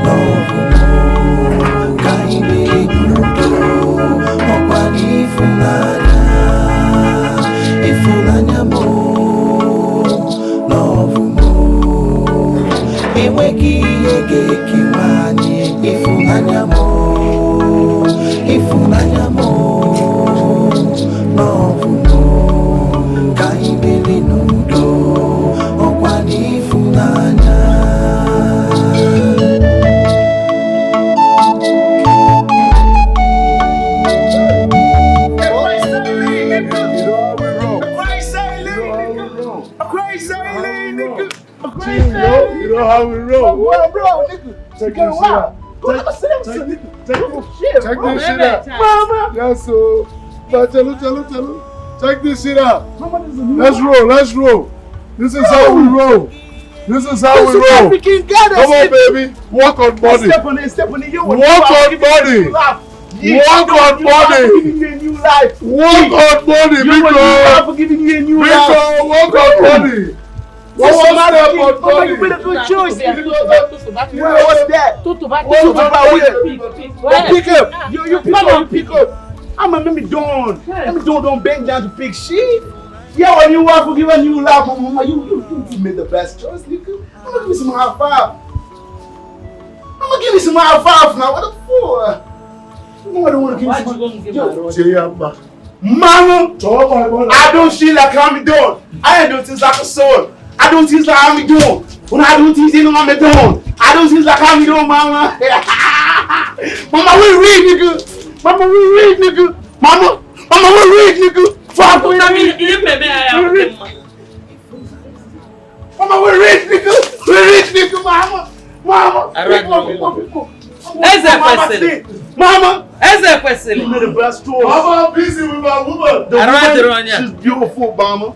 love mo kaide dudo okwani ifunanya mo love mo eweki yege kiwani ifunanya mo love mo kaide dudo okwani ifunanya. You know how we roll. Well, bro, nigga. Check this shit out. Check this shit out. Mama. Yes, so. Tell him. Check this shit out. Let's roll. This is how we roll. Come on, baby. Walk on body. Step on it. You Walk on body. Walk on body. Giving you a new life. Walk on body, Biko. For giving you a new life. Biko, walk on body. What's that? You made a good choice. What's that? Pick up. You pick up. I'm a me don't bend down to pick shit. Yeah, when you want to give a new life, mama, you made the best choice, nigga. I'm gonna give you some high five. Now. What the fuck? I don't want to give you some Mama, I don't shit like I'm doing. I ain't doing things like a soul. I don't things like I'm doing. When I do things, you know I'm doing. I don't things like I'm doing, mama. Mama, we read, nigga. Mama, we read, nigga. Fuck with me. Mama, we read, nigga. Mama. Mama. You made the best choice. Mama, I'm busy with my woman. She's beautiful, mama.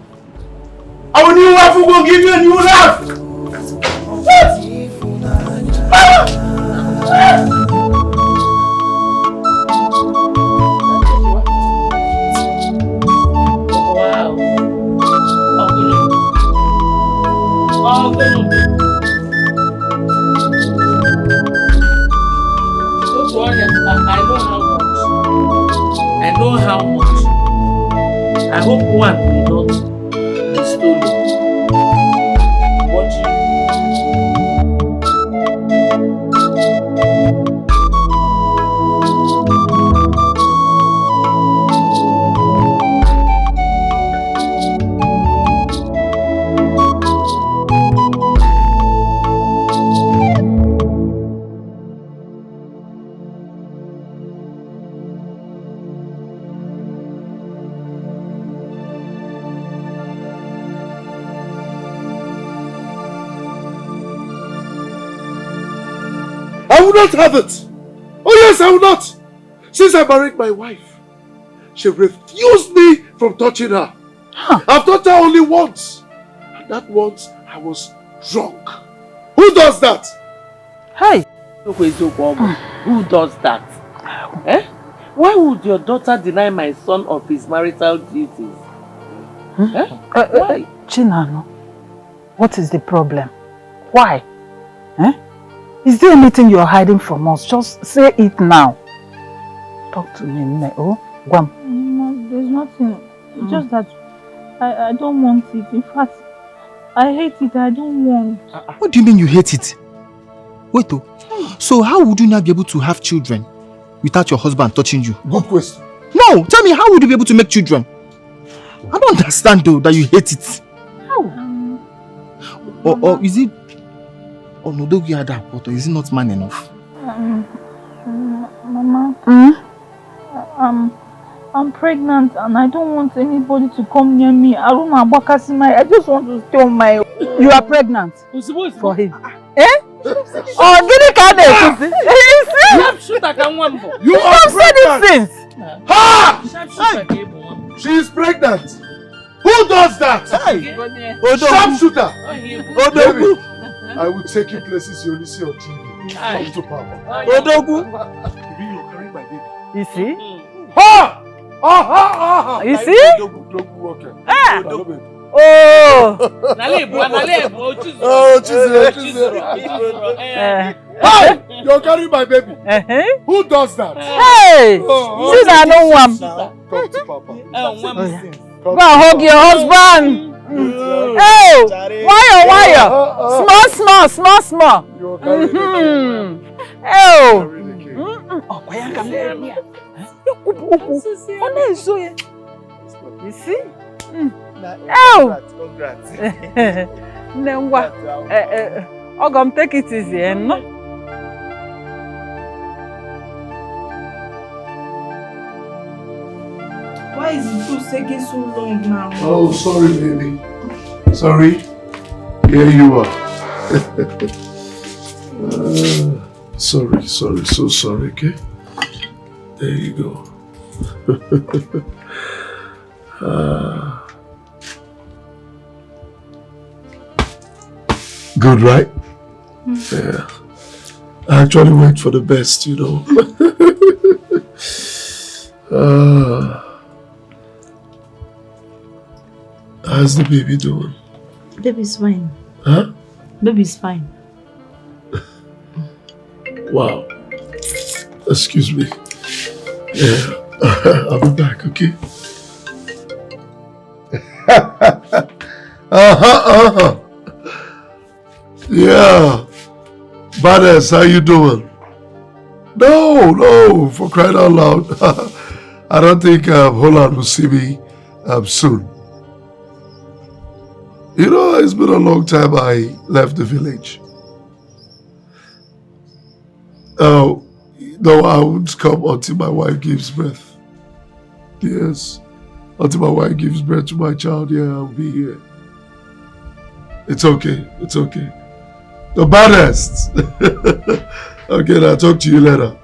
Our new wife will gonna give you a new life. Wow. I know how much. I hope one will not be stolen. Watch you. I will not have it. Oh yes, I will not. Since I married my wife, she refused me from touching her. I've touched her only once. And that once, I was drunk. Who does that? Hey! Who does that? Eh? Why would your daughter deny my son of his marital duties? Why? Chinano, what is the problem? Why? Is there anything you're hiding from us? Just say it now. Talk to me, oh, Guam. No, there's nothing. It's just that I don't want it. In fact, I hate it. I don't want. What do you mean you hate it? Wait, so how would you not be able to have children without your husband touching you? Good question. No, tell me, how would you be able to make children? I don't understand though that you hate it. How? Or is it... Or is it not man enough? Mama, I'm pregnant and I don't want anybody to come near me. I just want to stay on my own. You are pregnant? For him. Eh? Oh, get it, You are pregnant! Ha! She is pregnant! Who does that? Sharpshooter! Baby, I will take you places you only see on TV. Come to Papa. You see? Ha! You see? Oh! Hey! You're carrying my baby. Who does that? Hey! She's a no one. Come to Papa. Go and hug your husband. Oh! Wire. Small. You're carrying the Oh! You see? Oh! Congrats. Then what? Ogam, take it easy, no? Why is it taking so long now? Oh, sorry, baby. Sorry. Here you are. Sorry. So sorry, okay? There you go. Good, right? Yeah. I actually went for the best, you know. How's the baby doing? Baby's fine. Huh? Baby's fine. Wow. Excuse me. Yeah. I'll be back, okay? Yeah. Badass, how you doing? No, for crying out loud. I don't think Holland will see me soon. You know, it's been a long time I left the village. Oh, no, I won't come until my wife gives birth. Yes, until my wife gives birth to my child, yeah, I'll be here. It's okay. The baddest. Okay, I'll talk to you later.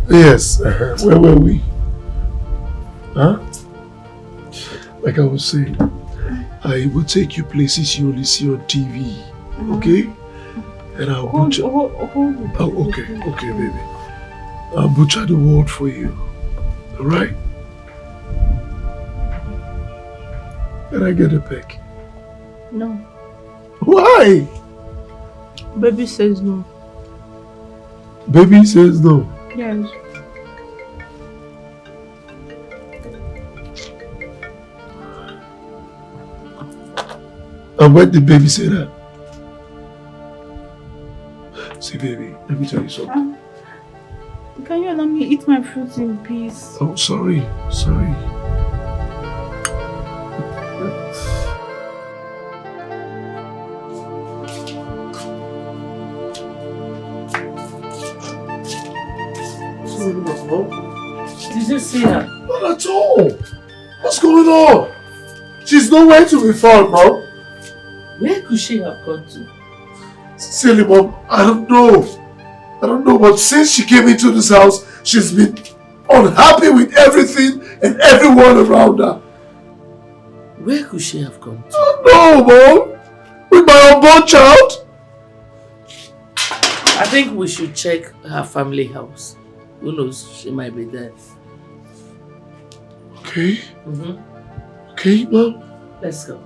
Yes, where were we? Huh? Like I was saying, I will take you places you only see on TV, okay? And I'll butcher. Oh, okay, baby. I'll butcher the world for you, all right? Can I get a peck? No. Why? Baby says no. Baby says no. Yes. And when did baby say that? See, baby, let me tell you something. Can you allow me eat my fruit in peace? Oh, sorry. Did you see her? Not at all. What's going on? She's nowhere to be found, Mom. Where could she have gone to? Silly, Mom. I don't know, but since she came into this house, she's been unhappy with everything and everyone around her. Where could she have gone to? I don't know, Mom. With my unborn child? I think we should check her family house. Who knows, she might be there. Okay. Okay, Mom. Let's go.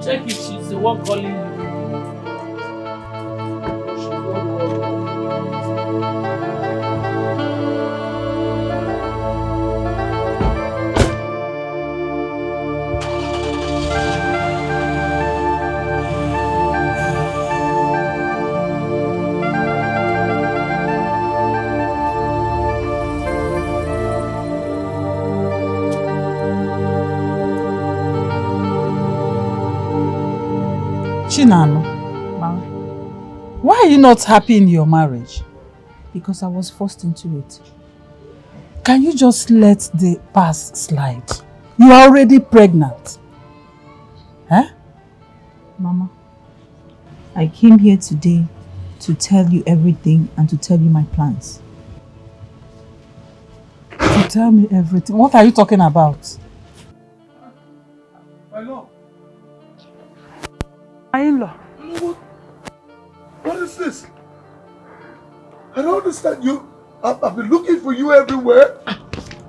Check if she's the one calling you. Chinano, why are you not happy in your marriage? Because I was forced into it. Can you just let the past slide? You are already pregnant. Huh? Mama, I came here today to tell you everything and to tell you my plans. To tell me everything? What are you talking about? My love. My in-law. What understand you. I've been looking for you everywhere.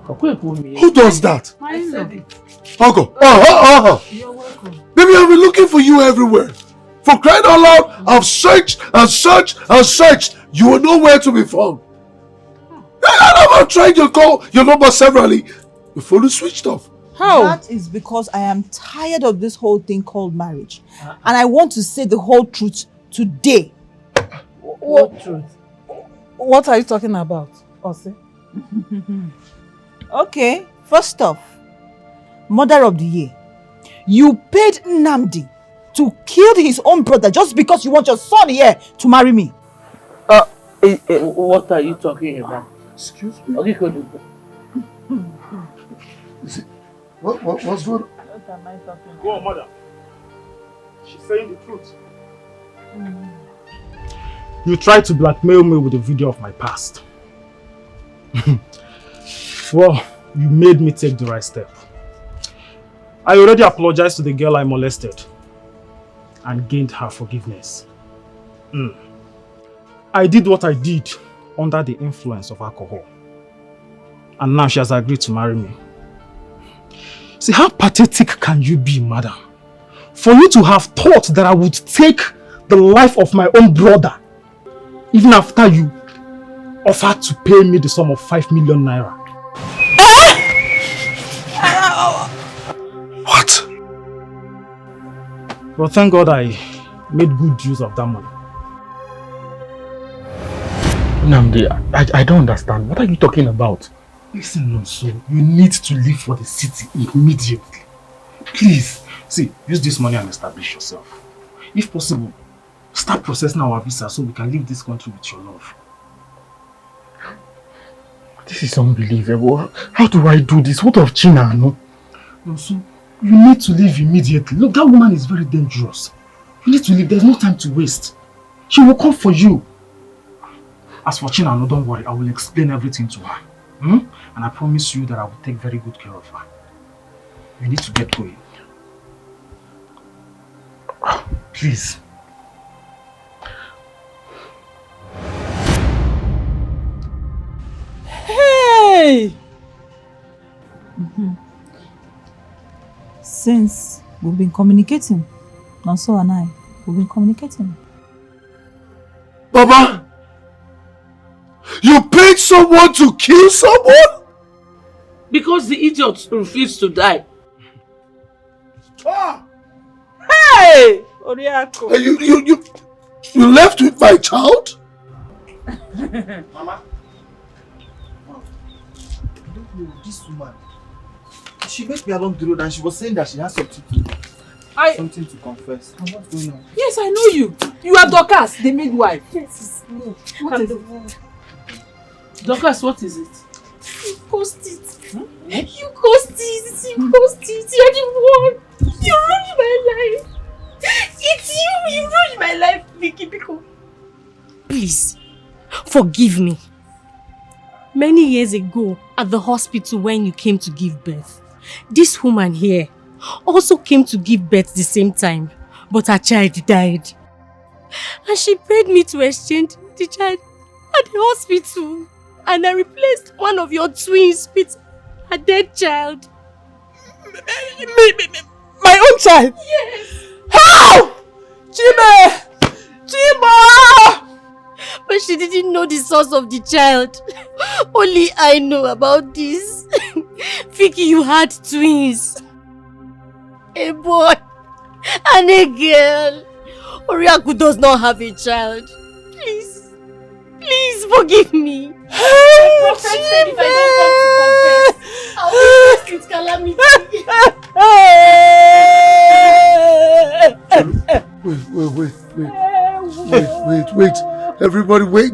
Who does that? I said it. Uncle. You're welcome. Baby, I've been looking for you everywhere. For crying out loud, I've searched and searched and searched. You are nowhere to be found. I've tried your number severally. Your phone is switched off. How? That is because I am tired of this whole thing called marriage. And I want to say the whole truth today. What truth? What are you talking about, Ose? Okay, first off, Mother of the Year. You paid Nnamdi to kill his own brother just because you want your son here to marry me. What are you talking about? Excuse me? Okay, go. What's good? What am I talking about? Go on, mother. She's saying the truth. You tried to blackmail me with a video of my past. Well, you made me take the right step. I already apologized to the girl I molested and gained her forgiveness. I did what I did under the influence of alcohol. And now she has agreed to marry me. See, how pathetic can you be, madam? For you to have thought that I would take the life of my own brother, even after you offered to pay me the sum of 5 million naira. What? Well, thank God I made good use of that money. Nnamdi, I don't understand. What are you talking about? Listen, Nonso, you need to leave for the city immediately. Please, see, use this money and establish yourself. If possible, start processing our visa so we can leave this country with your love. This is unbelievable. How do I do this? What of China, no? Nonso, you need to leave immediately. Look, that woman is very dangerous. You need to leave. There's no time to waste. She will come for you. As for China, no, don't worry. I will explain everything to her. And I promise you that I will take very good care of her. You need to get going. Please. Hey! Since we've been communicating, Nonso and I, we've been communicating. Baba! You paid someone to kill someone? Because the idiot refused to die. Hey! Oriako. You left with my child? Mama. This woman, she met me along the road and she was saying that she has something to confess. And what's going on? Yes, I know you. You are Dorcas, the midwife. Yes, it's me. What is it? Dorcas, what is it? You caused it. You caused it. You caused it. You're the one. You ruined my life. It's you. You ruined my life, Vicky. Please, forgive me. Many years ago, at the hospital when you came to give birth, this woman here also came to give birth the same time, but her child died. And she paid me to exchange the child at the hospital. And I replaced one of your twins with a dead child. My own child? Yes. How? Chima! But she didn't know the source of the child. Only I know about this. Vicky, you had twins. A boy and a girl. Oriaku does not have a child. Please forgive me. The prophet said if I don't come to confess, I'll be faced with calamity. Wait. Everybody, wait.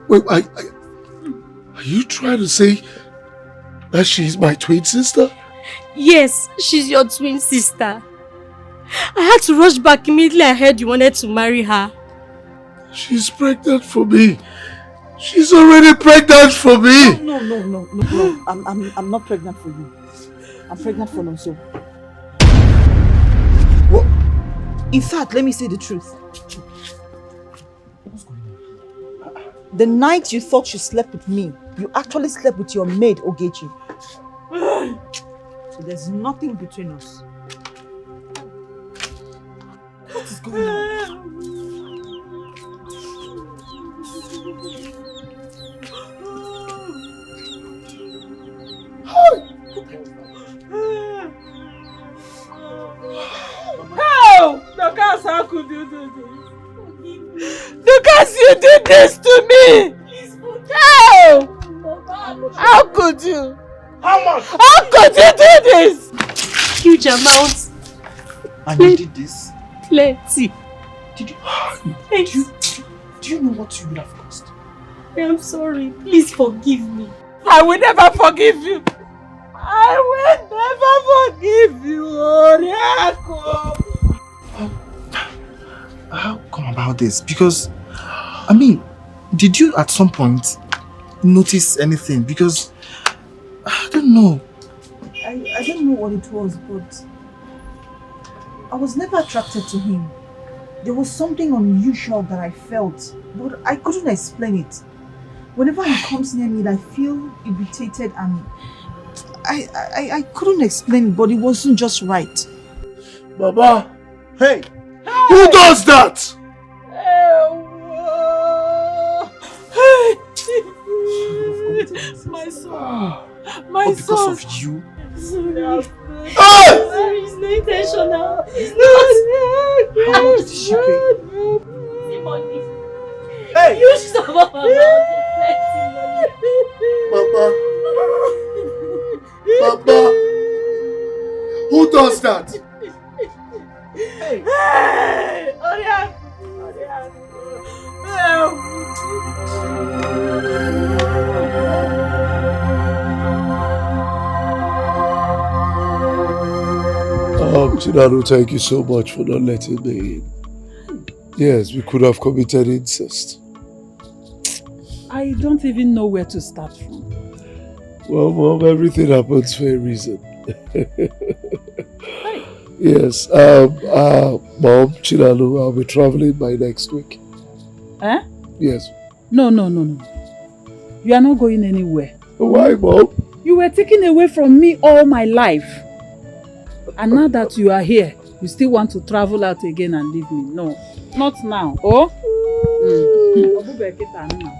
Wait, are you trying to say that she's my twin sister? Yes, she's your twin sister. I had to rush back immediately I heard you wanted to marry her. She's pregnant for me. She's already pregnant for me. No. I'm not pregnant for you. I'm pregnant for Nonso. What? In fact, let me say the truth. The night you thought you slept with me, you actually slept with your maid, Ogechi. So there's nothing between us. What is going on? How? Dorcas, how could you do this? Dorcas, you did this to me! How? How could you? How much? How could you do this? Huge amounts. And you did this? Plenty. Did you? Do you know what you would have cost? I am sorry. Please forgive me. I will never forgive you. I will never forgive you, Oriako. How come about this? Because, I mean, did you at some point notice anything? Because, I don't know. I don't know what it was, but I was never attracted to him. There was something unusual that I felt, but I couldn't explain it. Whenever he comes near me, I feel irritated and I couldn't explain it, but it wasn't just right. Baba! Hey! Who does that? My son. My Because son. of you? Sorry. Hey! Sorry, it's not intentional. It's not. How much did she pay? The money. Hey! You stop about it. Baba! Baba! Who does that? Hey! Hey! Oriako! Chinadu, thank you so much for not letting me in. Yes, we could have committed incest. I don't even know where to start from. Well, Mom, everything happens for a reason. Yes, Mom, Chinadu, I'll be traveling by next week. Eh? Yes. No. You are not going anywhere. Why, Mom? You were taken away from me all my life. And now that you are here, you still want to travel out again and leave me. No, not now. Oh?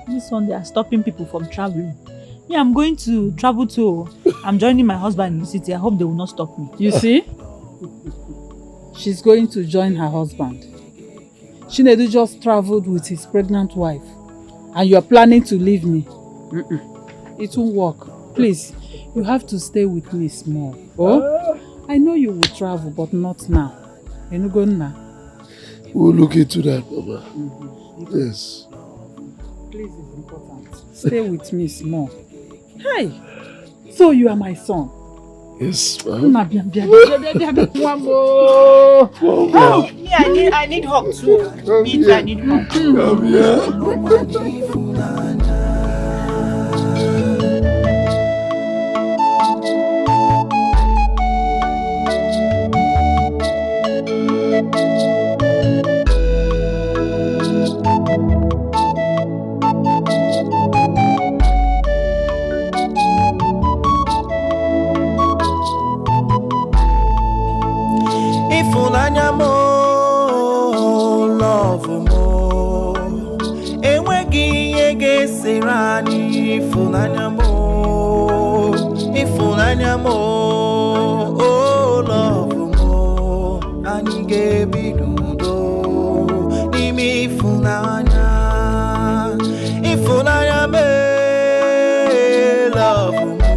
This one, they are stopping people from traveling. Yeah, I'm going to travel too. I'm joining my husband in the city. I hope they will not stop me. You see? She's going to join her husband. Chinedu just traveled with his pregnant wife. And you are planning to leave me. It won't work. Please, you have to stay with me small. Oh? I know you will travel, but not now. You're not going now. We'll look into that, Mama. Yes. Please, it's important. Stay with me small. Hey! So you are my son? Yes, Mom. One more. Oh, me, I need hug too. Me, I need hug. Come here. Ifunanya mo, love mo. Enweghị ihe ga-esere anyị. Ifunanya mo, oh love mo. Anyị ga-ebi n'udo n'ime ifunanya me, love